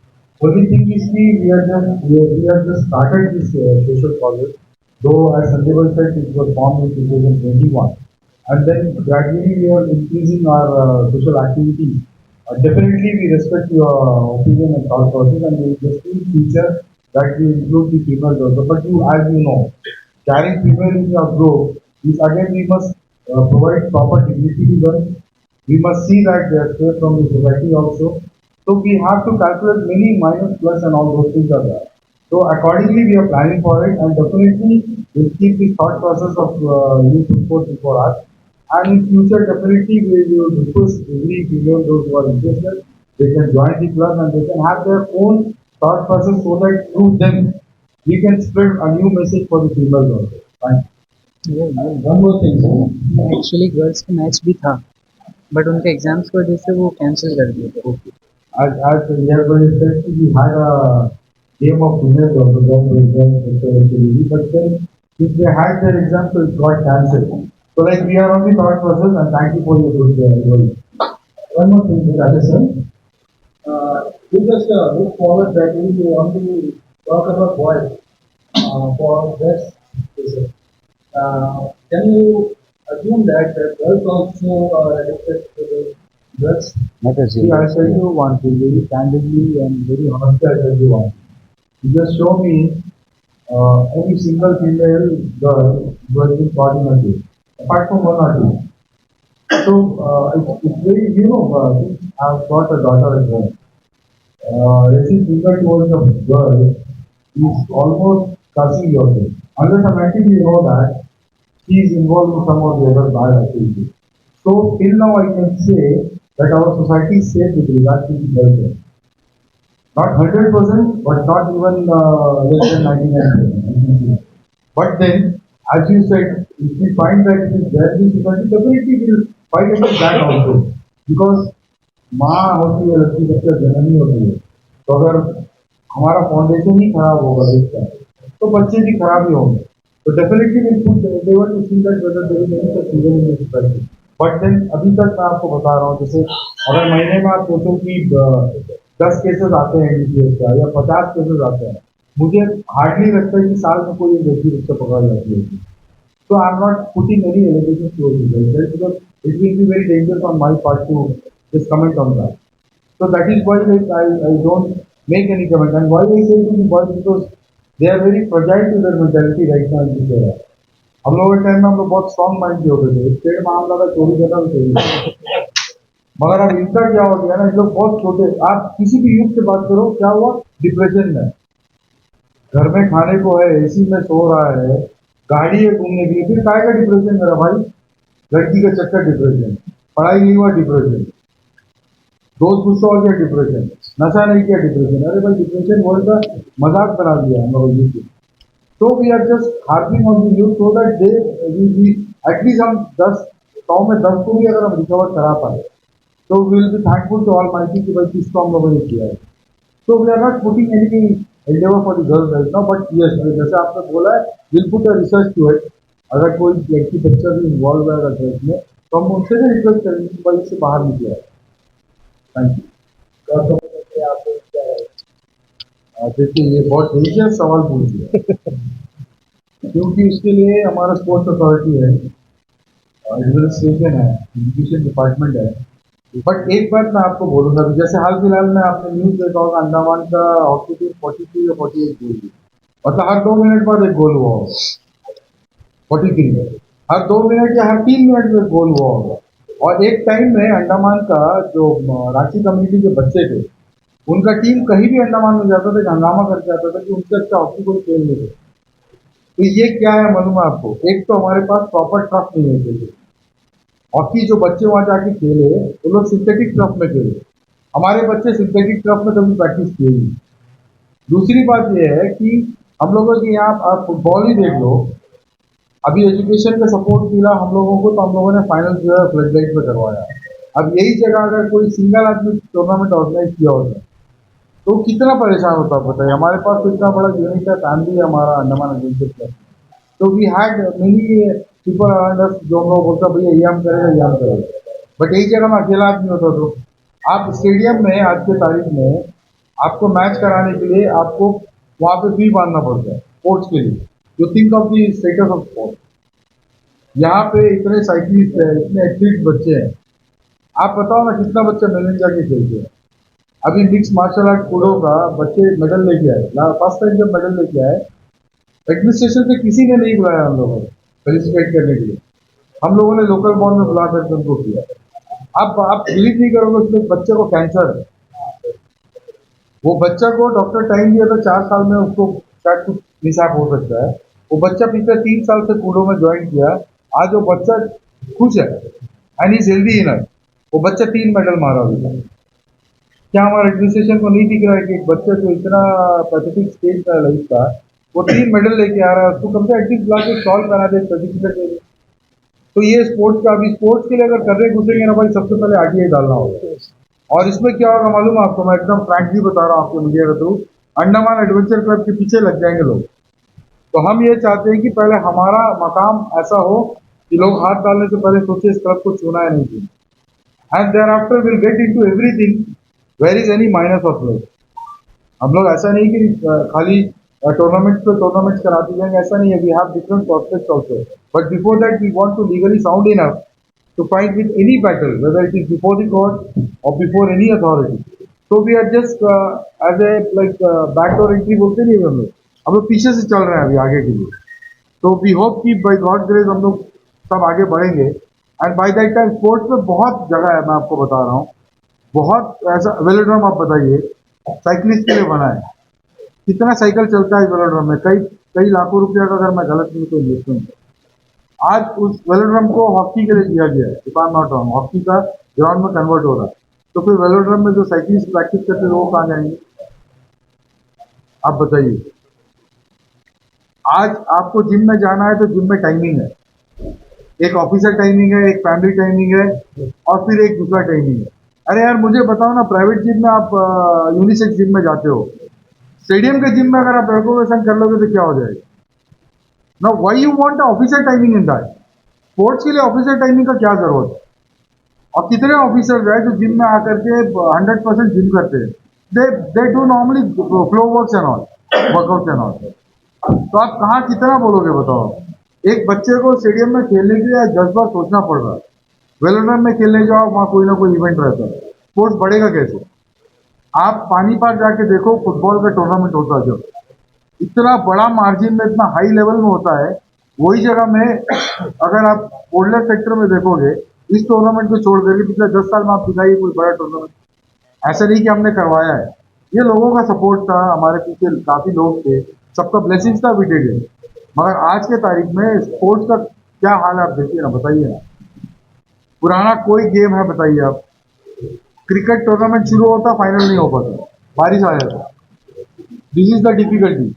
Only thing is we have just started this social project, though as Sandeval said it was formed in 2021. And then gradually we are increasing our social activity. Definitely we respect your opinion and thought process and we will just in future that we include the females also. But as you know, carrying female in your group is again we must provide proper dignity to them. We must see that they are safe from the society also. So we have to calculate many minus plus and all those things are there. So accordingly we are planning for it and definitely we'll keep the thought process of youth support before us. And in future definitely we will request every female those who are interested, they can join the club and they can have their own thought process so that through them we can spread a new message for the females also. Thank you. One more thing, sir. Actually girls का match भी था but उनके exams की वजह से वो cancel कर दिए थे. As everybody said, we had a game of winners of the government, but then if they had their exam, so it got cancelled. So like we are on the thought process and thank you for your good advice. One more thing, Rajesh, we just look forward that we want to talk about boys for this. Can you assume that girls also are addicted to the drugs? Not See, I'll tell you one thing very candidly and very honestly. I'll tell you one. You just show me any single female girl who has been caught in a case, apart from one or two. So it's very, I've got a daughter as well. Raising finger towards a girl is almost cursing yourself. Unless and until you know that she is involved in some of the other bad activities. So till now I can say that our society is safe with regard to the girls. Not 100%, but not even less than 99%. But then, as you said, if we find that it is there in the society, definitely we will fight against that also. Because माँ होती है लड़की सबसे जननी होती है तो अगर हमारा फाउंडेशन ही खराब होगा इसका तो बच्चे भी खराब ही होंगे तो definitely will put they want to see that whether there is any such reason in this society but then अभी तक मैं आपको बता रहा हूँ जैसे अगर महीने में आप सोचो कि 10 केसेस आते हैं एनडीपीएस का या 50 केसेस आते हैं मुझे हार्डली लगता है कि साल में कोई एक व्यक्ति उससे पकड़ा जाती है so I'm not putting any allegations towards you guys, right? Because it will be very dangerous on my part to just comment on that. So that is why like I don't make any comment. And why I say to the boys because they are very fragile to their mentality right now in this era. हम लोग के time में हम लोग बहुत strong mind के होते थे स्टेट मामला का चोरी करना भी चाहिए मगर अब इनका क्या हो गया ना ये लोग बहुत छोटे आप किसी भी यूथ से बात करो क्या हुआ डिप्रेशन में घर में खाने को है एसी में सो रहा है गाड़ी है घूमने के लिए फिर काय का डिप्रेशन मेरा भाई लड़की का चक्कर डिप्रेशन पढ़ाई नहीं हुआ डिप्रेशन दोस्त गुस्सा हो गया डिप्रेशन नशा नहीं किया डिप्रेशन अरे भाई डिप्रेशन वर्ड का मजाक बना दिया हम लोग यूथ तो we are just harping on the youth so that they at least हम 100 में 10 को भी अगर हम रिकवर करा पाए तो we will be thankful to ऑल माइटी कि भाई किसको हम लोगों ने किया है तो we are not putting any endeavor for the girls right now, but yes, जैसे आपने बोला है, we'll put a research to it. अगर कोई लड़की बच्चा भी involved है अगर ड्रग्स में, तो हम उनसे भी रिक्वेस्ट करेंगे कि भाई इससे बाहर निकले आए। Thank you. देखिए ये बहुत डेंजरस सवाल पूछ दिया क्योंकि उसके लिए हमारा स्पोर्ट्स अथॉरिटी है, एडमिनिस्ट्रेशन है, एजुकेशन डिपार्टमेंट है। बट एक बात मैं आपको बोलूंगा, जैसे हाल फिलहाल में आपने न्यूज देखा होगा, अंडमान का हॉकी टीम 42 या 48 गोल की, मतलब हर 2 मिनट बाद एक गोल हुआ होगा। 43 में हर 2 मिनट या हर 3 मिनट में एक गोल हुआ होगा। और एक टाइम में अंडमान का जो रांची कम्युनिटी के बच्चे थे, उनका टीम कहीं भी अंडमान में जाता था, हंगामा करके आता था कि उनसे अच्छा हॉकी कोई खेल नहीं रहे। तो ये क्या है मालूम है आपको? एक तो हमारे पास प्रॉपर ट्रफ नहीं है खेलने। हॉकी जो बच्चे वहां जाके खेले वो लोग सिंथेटिक ट्रफ में खेले, हमारे बच्चे सिंथेटिक ट्रफ में कभी प्रैक्टिस किए नहीं। दूसरी बात यह है कि हम लोगों के यहाँ आप फुटबॉल ही देख लो, अभी एजुकेशन का सपोर्ट मिला हम लोगों को, तो हम लोगों ने फाइनल जो है फ्लड लाइट में करवाया। अब यही जगह अगर कोई सिंगल आदमी टूर्नामेंट ऑर्गेनाइज किया होता तो कितना परेशान होता बताइए। हमारे पास तो इतना बड़ा यूनिट है, फैमिली है हमारा अंडमान एडवेंचर क्लब। तो we had many people around us जो हम लोग बोलता भैया ये हम करेंगे, ये हम करेंगे। बट यही जगह में अकेला आदमी होता तो आप स्टेडियम में आज के तारीख में आपको मैच कराने के लिए आपको वहाँ पे फी बांधना पड़ता है स्पोर्ट्स के लिए। You think of the status of sports. यहाँ पे इतने साइकिलिस्ट है, इतने एथलीट बच्चे हैं, आप बताओ ना कितना बच्चा मेडल जाके खेलते हैं। अभी मिक्स मार्शल आर्ट कूड़ो का बच्चे मेडल लेके आए, फर्स्ट टाइम जब मेडल लेके आए एडमिनिस्ट्रेशन से किसी ने नहीं बुलाया हम लोगों ने पार्टिसिपेट करने के लिए, हम लोगों ने लोकल बॉल में बुला करके उनको किया। अब आप बिलीव नहीं करोगे, उसमें बच्चे को कैंसर है। वो बच्चा को डॉक्टर टाइम दिया था 4 साल में उसको शायद कुछ मिसाप हो सकता है। वो बच्चा पिछले 3 साल से कूड़ो में ज्वाइन किया, आज वो बच्चा खुश है एंड इज हेल्दी इनफ। वो बच्चा 3 मेडल मारा अभी तक। क्या हमारे एडमिनिस्ट्रेशन को नहीं दिख रहा है कि एक बच्चा जो इतना पैथेटिक स्टेज का लाइफ का वो 3 मेडल लेके आ रहा है, उसको कम से एटलीस्ट बुला के सॉल्व करा दे सर्टिफिकेट दे दे। तो ये स्पोर्ट्स का, अभी स्पोर्ट्स के लिए अगर कर रहे घुसेंगे ना भाई, सबसे पहले आरटीआई डालना होगा। और इसमें क्या होगा मालूम है आपको, मैं एकदम फ्रैंकली बता रहा हूँ आपके मीडिया के थ्रू, अंडमान एडवेंचर क्लब के पीछे लग जाएंगे लोग। तो हम ये चाहते हैं कि पहले हमारा मकाम ऐसा हो कि लोग हाथ डालने से पहले सोचे इस क्लब को चुना है नहीं चुना, and there after will get into everything where is any minus of place. हम लोग ऐसा नहीं कि खाली टूर्नामेंट्स कराते जाएंगे, ऐसा नहीं है। We have different prospects also, but before that we want to legally sound enough to fight with any battle, whether it is before the court or before any authority. So we are just as a backdoor entry बोलते नहीं हम लोग पीछे से चल रहे हैं अभी आगे के लिए। तो वी होप कि बाय गॉड ग्रेस हम लोग सब आगे बढ़ेंगे, and by that time sports में बहुत जगह है। मैं आपको बता रहा हूँ, बहुत ऐसा वेलोड्रम आप बताइए साइकिलिस्ट के लिए बना है, कितना साइकिल चलता है वेलोड्रम में, कई लाखों रुपया का, अगर मैं गलत नहीं तो इन्वेस्टमेंट। आज उस वेलोड्रम को हॉकी के लिए दिया गया है, if I am not wrong, hockey का ग्राउंड में कन्वर्ट हो रहा है। तो फिर वेलोड्रम में जो साइकिलिस्ट प्रैक्टिस करते हैं वो कहाँ जाएंगे आप बताइए। आज आपको जिम में जाना है तो जिम में टाइमिंग है, एक ऑफिसर टाइमिंग है, एक फैमिली टाइमिंग है, और फिर एक दूसरा टाइमिंग है। अरे यार मुझे बताओ ना, प्राइवेट जिम में आप यूनिसेक्स जिम में जाते हो, स्टेडियम के जिम में अगर आप एकोमोडेशन कर लोगे तो क्या हो जाएगा। Now, why you want an officer timing in that? Sports के लिए ऑफिसर टाइमिंग का क्या जरूरत है? और कितने ऑफिसर्स हैं जो जिम में आकर के 100% जिम करते हैं, they do normally flow works and all, workout and all. तो आप कहाँ कितना बोलोगे बताओ। एक बच्चे को स्टेडियम में खेलने के लिए 10 बार सोचना पड़ रहा है। वेलोड्रम में खेलने जाओ, वहाँ कोई ना कोई इवेंट रहता है, स्पोर्ट्स बढ़ेगा कैसे। आप पानीपत जाके देखो, फुटबॉल का टूर्नामेंट होता है, जो इतना बड़ा मार्जिन में, इतना हाई लेवल में होता है, वही जगह में अगर आप ओल्डर सेक्टर में देखोगे, इस टूर्नामेंट को छोड़ करके पिछले 10 साल में आप दिखाइए कोई बड़ा टूर्नामेंट। ऐसा नहीं कि हमने करवाया है, ये लोगों का सपोर्ट था, हमारे पीछे काफी लोग थे, सबका ब्लेसिंग्स था, वी डिड इट। मगर आज के तारीख में स्पोर्ट्स का क्या हाल है आप देखिए ना, बताइए ना। पुराना कोई गेम है बताइए आप, क्रिकेट टूर्नामेंट शुरू होता, फाइनल नहीं हो पाता, बारिश आ जाता। This is the difficulty.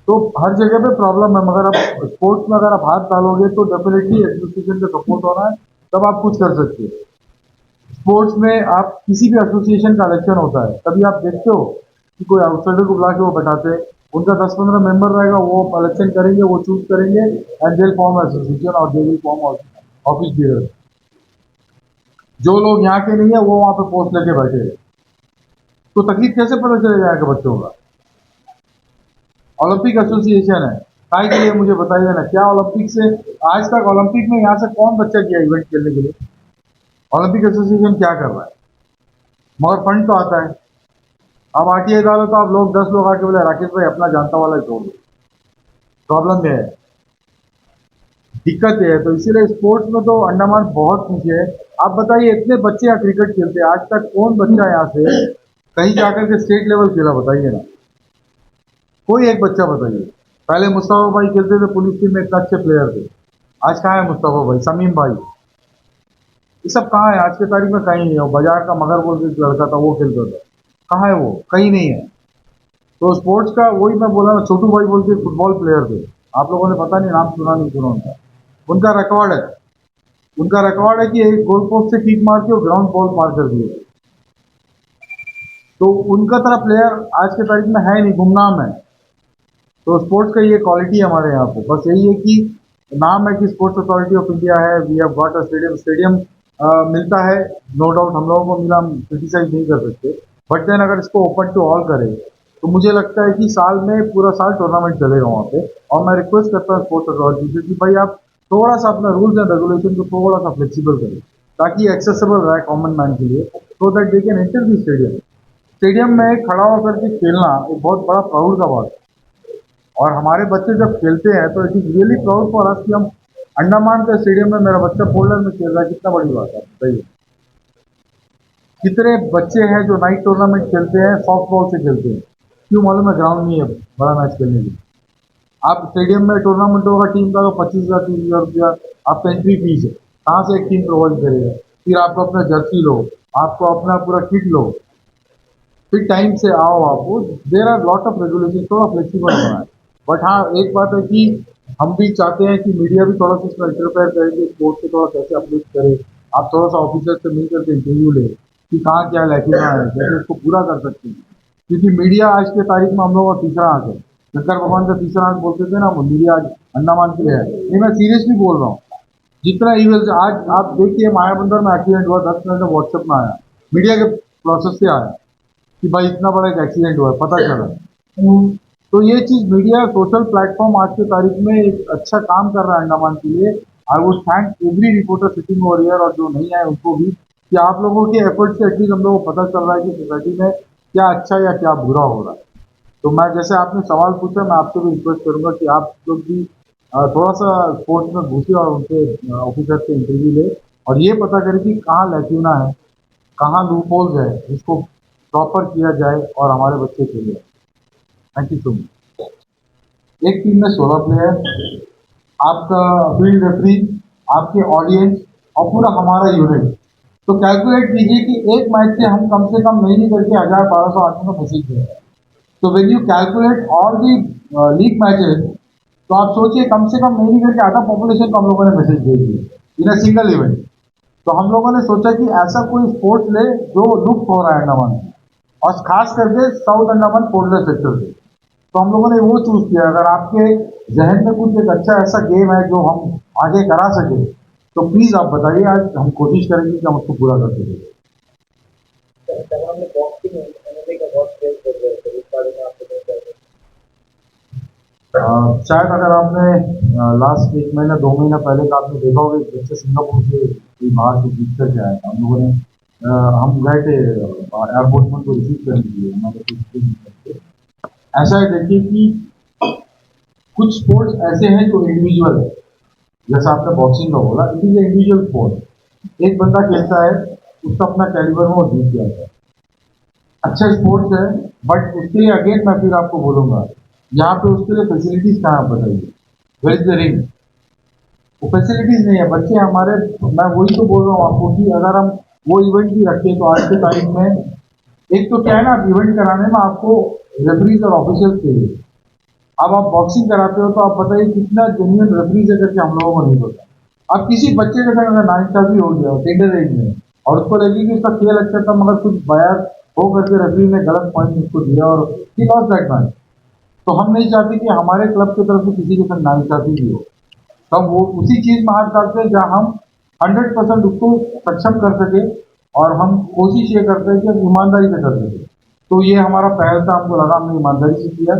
तो हर जगह पे प्रॉब्लम है, मगर आप स्पोर्ट्स में अगर आप हाथ डालोगे तो डेफिनेटली एसोसिएशन का सपोर्ट हो रहा है, तब आप कुछ कर सकते हो। स्पोर्ट्स में आप किसी भी एसोसिएशन का इलेक्शन होता है, तभी आप देखते हो कि कोई आउटसाइडर को बुला के वो बैठाते हैं, उनका 10-15 मेंबर रहेगा, वो इलेक्शन करेंगे, वो चूज करेंगे, and they will form association और they will form also. Office bearer. जो लोग यहाँ के नहीं है वो वहाँ पे पोस्ट लेके बैठे हैं, तो तकलीफ कैसे पता चलेगा यहाँ के बच्चों का? ओलंपिक एसोसिएशन है, काय के लिए मुझे बताइए ना, क्या ओलंपिक से आज तक ओलंपिक में यहाँ से कौन बच्चा गया इवेंट खेलने के लिए? ओलंपिक एसोसिएशन क्या कर रहा है? मगर फंड तो आता है। अब आरटीआई डालो तो आप लोग 10 लोग आके बोले राकेश भाई अपना जानता वाला छोड़ दो। प्रॉब्लम ये है, दिक्कत ये है। तो इसीलिए स्पोर्ट्स में तो अंडमान बहुत पीछे है। आप बताइए, इतने बच्चे यहाँ क्रिकेट खेलते हैं, आज तक कौन बच्चा यहाँ से कहीं जाकर के स्टेट लेवल खेला? बताइए ना, कोई एक बच्चा बताइए। पहले मुस्तफा भाई खेलते थे पुलिस टीम में, इतने अच्छे प्लेयर थे। आज कहाँ है मुस्तफा भाई, समीम भाई, ये सब कहाँ है? आज के तारीख में कहीं नहीं है। वो बाजार का मगर बोल के एक लड़का था, वो खेलता था, कहाँ है वो? कहीं नहीं है। तो स्पोर्ट्स का वही मैं बोला ना, छोटू भाई बोल के फुटबॉल प्लेयर थे, आप लोगों ने पता नहीं नाम सुना नहीं सुना उनका। उनका रिकॉर्ड है, उनका रिकॉर्ड है कि एक गोल पोस्ट से किक मार के वो ग्राउंड बॉल पार कर दिए। तो उनका तरह प्लेयर आज के तारीख में है नहीं, गुमनाम है। तो स्पोर्ट्स का ये क्वालिटी है हमारे यहाँ पे, बस यही है कि नाम है कि स्पोर्ट्स अथॉरिटी ऑफ इंडिया है, we have got a stadium मिलता है, नो डाउट हम लोगों को मिला, हम क्रिटिसाइज नहीं कर सकते। बट देन अगर इसको ओपन टू ऑल करें तो मुझे लगता है कि साल में पूरा साल टूर्नामेंट चलेगा वहाँ पे। और मैं रिक्वेस्ट करता हूँ स्पोर्ट्स अथॉरिटी से कि भाई आप थोड़ा सा अपना रूल्स एंड रेगुलेशन को थोड़ा सा फ्लेक्सिबल करें, ताकि एक्सेसिबल रहे कॉमन मैन के लिए, सो that they can enter the stadium. Stadium में खड़ा होकर के खेलना एक बहुत बड़ा प्राउड का बात है। और हमारे बच्चे जब खेलते हैं तो it is really proud for us कि हम अंडमान के स्टेडियम में मेरा बच्चा पोलर में खेल रहा है, कितना बड़ी बात है। बताइए कितने बच्चे हैं जो नाइट टूर्नामेंट खेलते हैं, सॉफ्ट बॉल से खेलते हैं, क्यों मालूम है? ग्राउंड नहीं है बड़ा मैच खेलने के लिए। आप स्टेडियम में टूर्नामेंट होगा टीम का तो 25,000 30,000 रुपया आपका एंट्री फीस है, कहाँ से एक टीम प्रोवाइड करेगा? फिर आपको अपना जर्सी लो, आपको अपना पूरा किट लो, फिर टाइम से आओ। आपको there are lot of regulation, थोड़ा फ्लेक्सिबल होना है। बट हाँ, एक बात है कि हम भी चाहते हैं कि मीडिया भी थोड़ा सा इसमें इंटरफेयर करे कि स्पोर्ट्स को थोड़ा कैसे अपडेट करे। आप थोड़ा सा ऑफिसर से मिल करके इंटरव्यू ले कि कहाँ क्या लैकिंग है, कैसे उसको पूरा कर सकते हैं। क्योंकि मीडिया आज के तारीख में हम लोगों का तीसरा आंख है, शंकर भगवान का तीसरा आंख बोलते थे ना, वो मीडिया आज अंडमान के लिए है। नहीं, मैं सीरियसली बोल रहा हूँ। जितना ईमेल आज आप देखिए, मायाबंदर में एक्सीडेंट हुआ, 10 मिनट में व्हाट्सएप में आया, मीडिया के प्रोसेस से आया कि भाई इतना बड़ा एक एक्सीडेंट हुआ है, पता चला। तो ये चीज़ मीडिया सोशल प्लेटफॉर्म आज के तारीख में एक अच्छा काम कर रहा है अंडमान के लिए। I would thank every reporter sitting over here, और जो नहीं आए उनको भी, कि आप लोगों के एफर्ट से एटलीस्ट हम लोगों को पता चल रहा है कि सोसाइटी में क्या अच्छा या क्या बुरा हो रहा है। तो मैं, जैसे आपने सवाल पूछा, मैं आपसे भी रिक्वेस्ट करूंगा कि आप लोग भी थोड़ा सा स्पोर्ट्स में घुसे और उनसे ऑफिसर से इंटरव्यू ले और ये पता करें कि कहाँ लैक्यूना है, कहाँ लूप होल्स है, जिसको प्रॉपर किया जाए और हमारे बच्चे खेले। Thank you so much. एक टीम में 16 प्लेयर, आपका फील्ड रेफरी, आपके ऑडियंस और पूरा हमारा यूनिट। तो कैलकुलेट कीजिए कि एक मैच से हम कम से कम नहीं करके 1000-1200 आदमी को मैसेज दे रहे हैं। तो when you calculate all the league matches, तो आप सोचिए कम से कम नहीं करके आधा पॉपुलेशन को हम लोगों ने मैसेज दे दिए इन अ सिंगल इवेंट। तो हम लोगों ने सोचा कि ऐसा कोई स्पोर्ट्स ले जो लुप्त हो रहा है अंडमान में, और खास करके साउथ अंडमान पोर्टलर सेक्टर से। तो हम लोगों ने वो चूज किया। अगर आपके जहन में कुछ एक अच्छा ऐसा गेम है जो हम आगे करा सके, तो प्लीज आप बताइए, आज हम कोशिश करेंगे कि हम उसको पूरा कर सकें। शायद अगर आपने लास्ट 1 महीना 2 महीना पहले का आपने देखा होगा, एक बच्चे सिंगापुर से बाहर से जीत करके आया था। हम लोगों ने हम गए थे एयरपोर्ट में उनको रिसीव करने के लिए, हमारे ऐसा है। देखिए कि कुछ स्पोर्ट्स ऐसे हैं जो इंडिविजुअल है, जैसा आपने बॉक्सिंग का बोला, इट इज इंडिविजुअल स्पोर्ट। एक बंदा खेलता है, उसका अपना कैलिबर में वो जीत जाता है, अच्छा स्पोर्ट्स है। बट उसके लिए अगेन मैं फिर आपको बोलूंगा, यहाँ पे उसके लिए फैसिलिटीज कहाँ बताइए, वेयर इज द रिंग? वो फैसिलिटीज नहीं है। बच्चे हमारे, मैं वही तो बोल रहा हूँ आपको कि अगर हम वो इवेंट भी रखें तो आज की तारीख में एक तो क्या है ना, इवेंट कराने में आपको रेफरीज और ऑफिशियल चाहिए। अब आप बॉक्सिंग कराते हो तो आप बताइए कितना जेन्युइन रेफरीज है करके हम लोगों को नहीं पता। अब किसी बच्चे के साथ अगर नाइंसाफी हो गया टेंडर एज में और उसको लगे कि उसका खेल अच्छा था, मगर कुछ बयास हो करके रेफरी ने गलत पॉइंट उसको दिया और ही लॉस्ट दैट मैच, तो हम नहीं चाहते कि हमारे क्लब की तरफ से किसी के साथ नाइंसाफी भी हो। तब वो उसी चीज में हाथ डालते हैं जहाँ हम 100% उसको सक्षम कर सके, और हम कोशिश ये करते हैं कि हम ईमानदारी से कर सके। तो ये हमारा पहल था, हमको लगा हमने ईमानदारी से किया।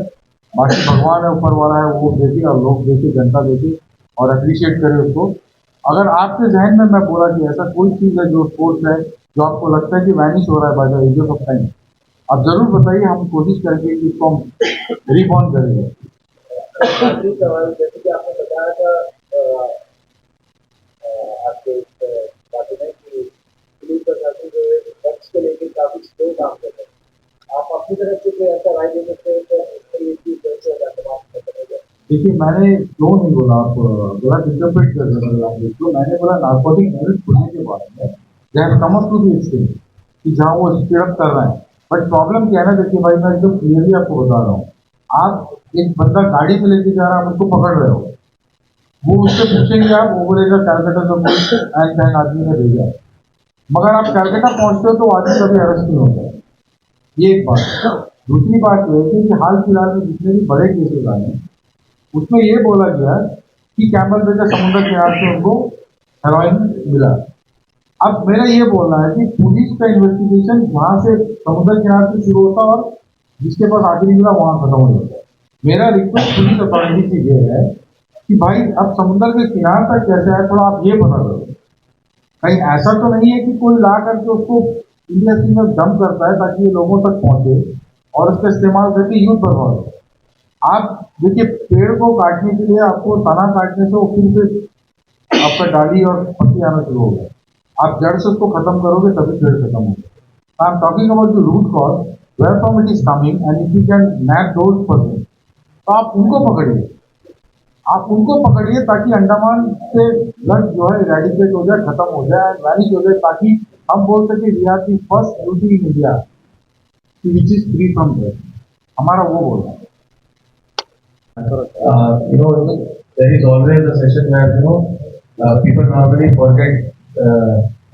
बाकी भगवान है, ऊपर वाला है, वो देखे और लोग देखे, जनता देखे और अप्रिशिएट करे उसको। अगर आपके जहन में मैं बोला कि ऐसा कोई चीज़ है जो स्पोर्ट्स है जो आपको लगता है कि वैनिश हो रहा है by the age of time, आप जरूर बताइए, हम कोशिश करेंगे कि इसको हम रिबॉर्न करेंगे। आखिरी सवाल, जैसे कि आपने बताया था आपके बातों में कि पुलिस प्रशासन जो है ड्रग्स को लेकर काफी स्लो काम कर रहे हैं, आप अपनी तरफ से कोई ऐसा राय दे सकते हैं कि ये चीज कैसे करेगा? देखिए, मैंने क्यों नहीं बोला, आप गलत इंटरप्रेट कर रहे हैं। तो मैंने बोला नार्कोटिक यूनिट खुलने के बारे में, जहाँ समझ टू दी एक्सटेंट कि जहाँ वो स्पीड कर रहे हैं। बट प्रॉब्लम क्या है ना, देखिए भाई, मैं एकदम क्लियरली आपको बता रहा हूँ, आप एक बंदा गाड़ी में लेके जा रहा है, आप उसको पकड़ रहे हो, वो उससे पूछेंगे, आप वो बोलेगा कैलकाटा से कोई एंड फैन आदमी ने भेजा, मगर आप कैलकाटा पहुंचते हो तो आदमी कभी अरेस्ट नहीं होता है। ये एक बात। दूसरी बात यह है कि हाल फिलहाल में जितने भी बड़े केसेस आए हैं उसमें ये बोला गया कि कैमल बे का समुद्र किनारे से उनको हेरोइन मिला। अब मेरा ये बोलना है कि पुलिस का इन्वेस्टिगेशन जहाँ से समुद्र किनारे से शुरू होता और जिसके पास आखिरी मिला वहाँ खत्म हो जाता है। मेरा रिक्वेस्ट पुलिस अथॉरिटी से ये है कि भाई अब समुद्र के किनारे तक कैसे है, थोड़ा आप ये पता करो। कहीं ऐसा तो नहीं है कि कोई ला करके उसको इंडिया सी में डंप करता है ताकि ये लोगों तक पहुंचे और उसका इस्तेमाल करके यूथ बर्बाद हो। आप देखिए, पेड़ को काटने के लिए आपको तना काटने से वो फिर से आपका डाली और पत्ती आना शुरू होगा। आप जड़ से उसको खत्म करोगे तभी पेड़ खत्म होगा। I am talking about the root cause, where from it is coming, and if you can map those person, तो आप उनको पकड़िए, आप उनको पकड़िए ताकि अंडमान से ड्रग जो है इरेडिकेट हो जाए, खत्म हो जाए, वैनिश हो जाए, ताकि हम बोल सके we are the first UT in India which is free from drug. हमारा वो बोलना है। You know, there is always a session where, you know, people normally forget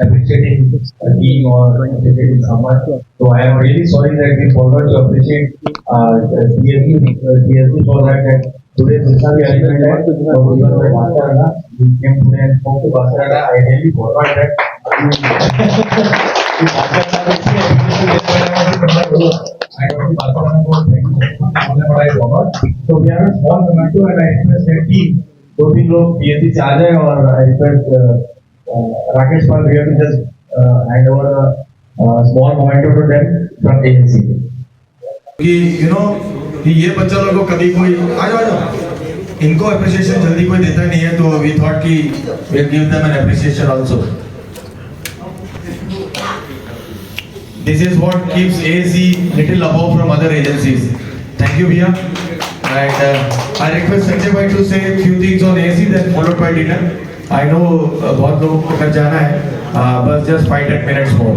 appreciating a team or appreciating someone. So I am really sorry that we forgot to appreciate DSP for that today जितना भी arrangement है, तो वो जो है बात ना, we came today and spoke to Basarana. I really forgot that. So we are a small memento and I request that team, तो भी लोग DSP से आ जाए, और I request Rakesh Pal, we have to just hand over a small memento to them from agency. कि you know कि ये बच्चा लोगों को कभी कोई आ जाओ इनको अप्रिसिएशन जल्दी कोई देता नहीं है, तो वी थॉट कि we'll give them an appreciation also. This is what keeps AAC little above from other agencies. Thank you, Bhaiya. And I request Sanjay bhai to say a few things on AAC, then followed by dinner. I know बहुत लोगों को घर जाना है, बस just 5-10 minutes more.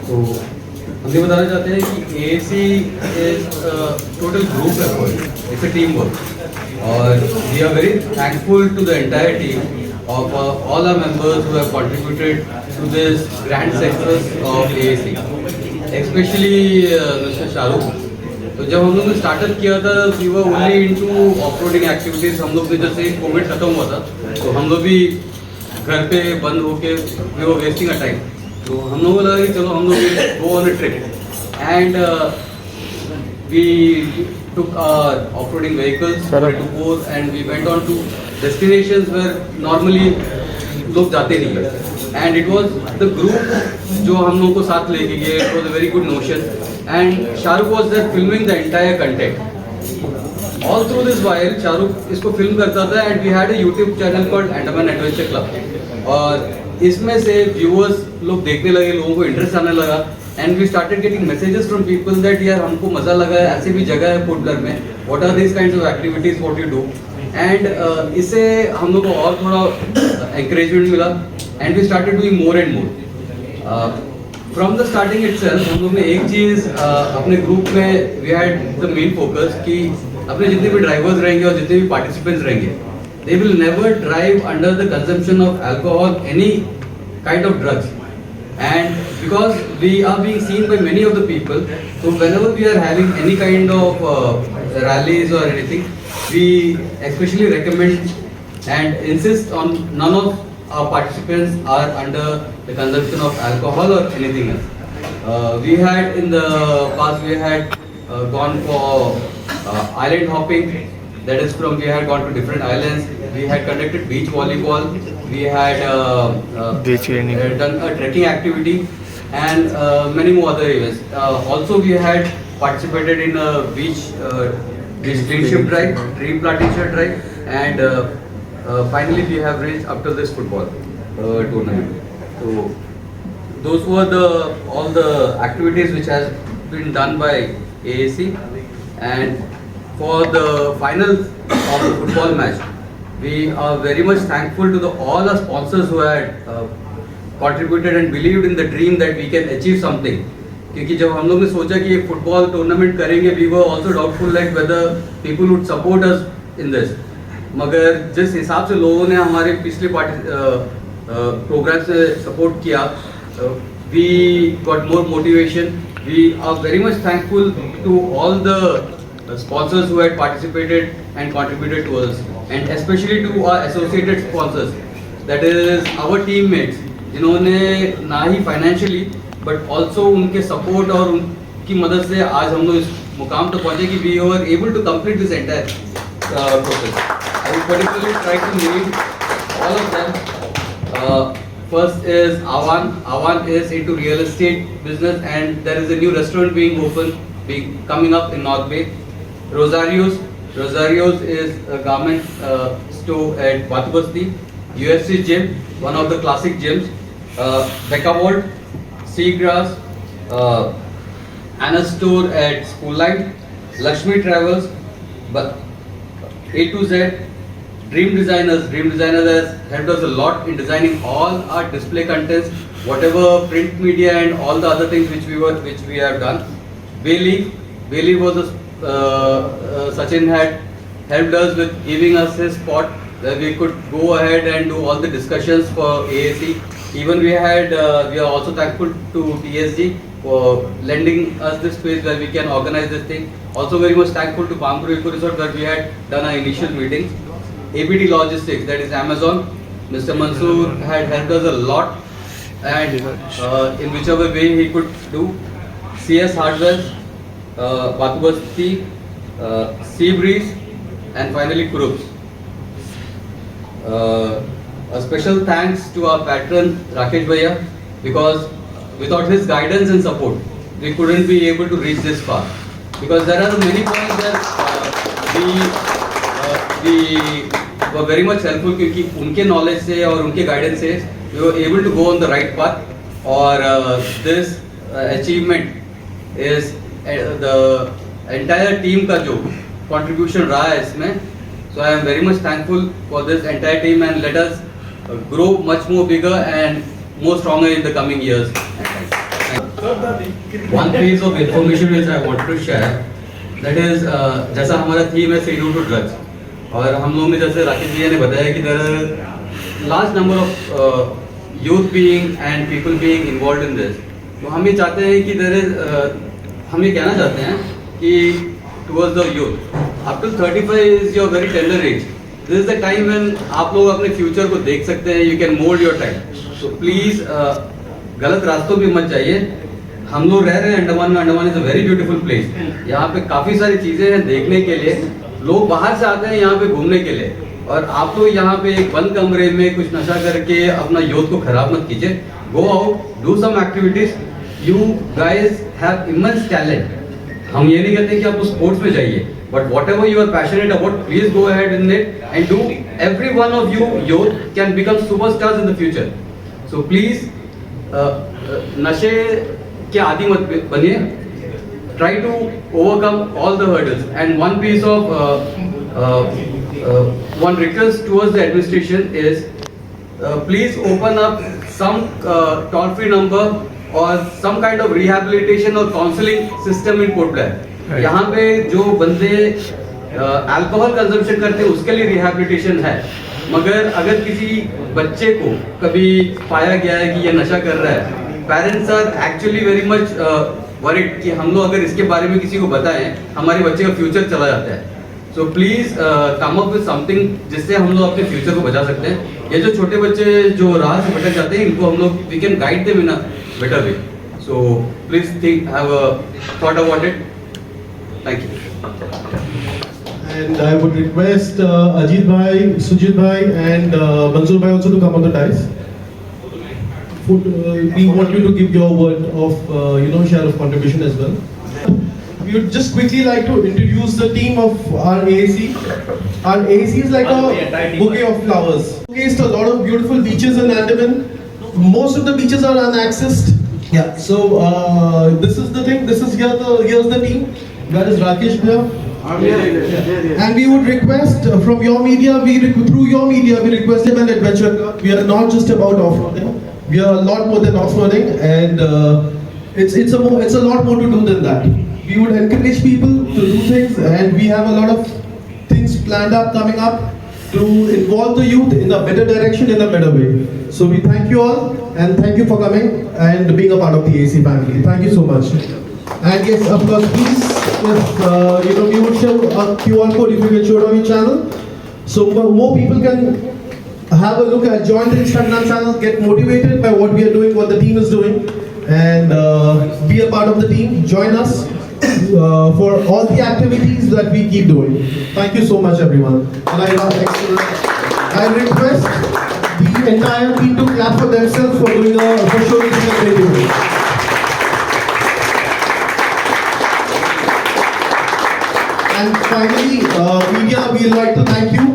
तो हम ये बताना चाहते हैं कि AAC is total group effort. It's a team work. और we are very thankful to the entire team of all our members who have contributed to this grand success of AAC, especially Mr. Shahrukh. तो जब हम लोग ने startup किया था, we were only into off-roading activities. हम लोग ने जैसे कोविड खत्म हुआ था तो हम लोग भी घर पे बंद होके we were wasting our time। तो हम लोगों को लगा कि चलो हम लोग go on a trip and we took our off-roading vehicles to both and we went on to destinations where normally लोग जाते नहीं है। And it was the group जो हम लोगों को साथ लेके गए, it was a very good notion and Shahrukh was there filming the entire content। All through this while Shahrukh इसको film करता था and we had a YouTube channel called Andaman Adventure Club और इसमें से viewers लोग देखने लगे, लोगों को interest आने लगा and we started getting messages from people that यार हमको मज़ा लगा है, ऐसे भी जगह है पोर्ट ब्लेयर में, what are these kinds of activities, what you do and इससे हम लोग को और थोड़ा encouragement मिला and we started doing more and more। From the starting itself हम लोग ने एक चीज़ अपने ग्रुप में we had the main focus कि अपने जितने भी ड्राइवर्स रहेंगे और जितने भी पार्टिसिपेंट्स रहेंगे they will never drive under the consumption of alcohol, any kind of drugs, and because we are being seen by many of the people, so whenever we are having any kind of rallies or anything, we especially recommend and insist on none of our participants are under the consumption of alcohol or anything else. We had in the past, we had gone for island hopping. That is from, we had gone to different islands. We had conducted beach volleyball. We had done a trekking activity and many more other events. Also, we had participated in a beach greenship drive, tree plantation drive, and finally we have reached up to this football tournament. So those were all the activities which has been done by AAC, and for the final of the football match, we are very much thankful to all our sponsors who had contributed and believed in the dream that we can achieve something. क्योंकि जब हम लोग ने सोचा कि ये football tournament करेंगे, we were also doubtful like whether people would support us in this. मगर जिस हिसाब से लोगों ने हमारे पिछले प्रोग्राम से सपोर्ट किया, we got more motivation. We are very much thankful to all the sponsors who had participated and contributed to us, and especially to our associated sponsors, that is our teammates, जिन्होंने ना ही financially but also उनके support और उनकी मदद से आज हम लोग इस मुकाम तक पहुंचे कि we were able to complete this entire process. I will particularly try to name all of them. First is Awan. Awan is into real estate business, and there is a new restaurant coming up in North Bay. Rosario's is a garment store at Batubasti. UFC gym, one of the classic gyms. Becca World, Seagrass, Anna store at School Line, Lakshmi Travels, A to Z, Dream Designers has helped us a lot in designing all our display contents, whatever print media and all the other things which we have done. Bailey was Sachin had helped us with giving us his spot where we could go ahead and do all the discussions for AAC. Even we are also thankful to TSG for lending us this space where we can organize this thing. Also very much thankful to Palmpur Eco Resort where we had done our initial meetings. APD Logistics, that is Amazon. Mr. Mansoor had helped us a lot, and in whichever way he could do. CS Hardware, Batubasti, Seabreeze, and finally Kurups. A special thanks to our patron Rakesh Bhaiya, because without his guidance and support, we couldn't be able to reach this far. Because there are many points that we were very much helpful, क्योंकि उनके knowledge से और उनके guidance से we were able to go on the right path. और this achievement is the entire team का जो contribution रहा है इसमें. So I am very much thankful for this entire team, and let us grow much more bigger and more stronger in the coming years. One piece of information which I wanted to share, that is जैसा हमारा theme है say no to drugs, और हम लोग ने जैसे राकेश भैया ने बताया कि there are large number of youth being and people being involved in this. तो हम ये चाहते हैं कि there is हम ये कहना चाहते हैं कि towards the youth, up to 35 is your very tender age. This is the time when आप लोग अपने future को देख सकते हैं. You can mold your time. So please गलत रास्तों पे मत जाइए. हम लोग रह रहे हैं अंडमान में. Andaman is a very beautiful place. यहाँ पे काफ़ी सारी चीज़ें हैं देखने के लिए. लोग बाहर से आते हैं यहाँ पे घूमने के लिए, और आप लोग यहाँ पे एक बंद कमरे में कुछ नशा करके अपना यूथ को खराब मत कीजिए. Go out, do some activities. You guys have immense talent. हम ये नहीं कहते कि आप स्पोर्ट्स में जाइए, but whatever you are passionate about, please go ahead in it and do. Every one of you youth can become superstars in the future. So please नशे के आदी मत बनिए. Try to overcome all the hurdles. And one piece of one request towards the administration is please open up some toll-free number or some kind of rehabilitation or counseling system in Port Blair. यहाँ पे जो बंदे alcohol consumption करते हैं उसके लिए rehabilitation है, मगर अगर किसी बच्चे को कभी पाया गया है कि ये नशा कर रहा है, parents are actually very much worried कि हम लोग अगर इसके बारे में किसी को बताएं हमारे बच्चे का फ्यूचर चला जाता है. So please come up with something जिससे हम लोग अपने फ्यूचर को बचा सकते हैं. ये जो छोटे बच्चे जो राह से भटक जाते हैं इनको हम लोग we can guide them in a better way. So please think, have a thought about it. Thank you. And I would request Ajit Bhai, Sujit Bhai and Mansoor Bhai also to come on the dais. We want you to give your word of share of contribution as well. We would just quickly like to introduce the team of our AAC. Our AAC is like a bouquet of flowers. Showcased a lot of beautiful beaches in Andaman. Most of the beaches are unaccessed. Yeah. So this is the thing. This is here's the team. That is Rakesh Bhai. And we would request from your media, through your media, we request them an adventure club. We are not just about off-roading. We are a lot more than off-roading, and it's a lot more to do than that. We would encourage people to do things, and we have a lot of things planned up, coming up, to involve the youth in a better direction, in a better way. So we thank you all, and thank you for coming and being a part of the AC family. Thank you so much. And yes, of course, please, if we would show a QR code if you can show it on your channel, so more people can have a look at, join the Instagram channel, get motivated by what we are doing, what the team is doing, and be a part of the team. Join us for all the activities that we keep doing. Thank you so much, everyone. And I request the entire team to clap for themselves for showcasing a great event. And finally, media, we'd like to thank you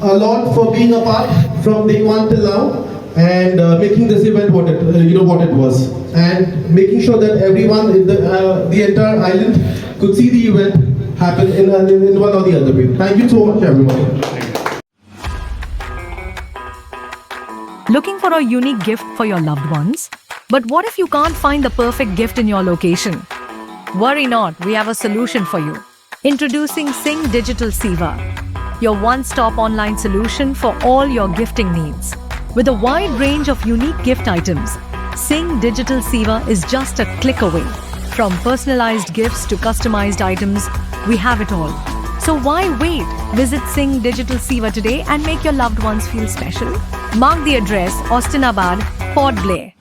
a lot for being a part from day one till now, and making this event what it was, and making sure that everyone in the entire island could see the event happen in one or the other way. Thank you so much, everyone. Looking for a unique gift for your loved ones? But what if you can't find the perfect gift in your location? Worry not, we have a solution for you. Introducing Sing Digital Siva, your one-stop online solution for all your gifting needs. With a wide range of unique gift items, Sing Digital Siva is just a click away. From personalized gifts to customized items, we have it all. So why wait? Visit Sing Digital Siva today and make your loved ones feel special. Mark the address, Austinabad, Port Blair.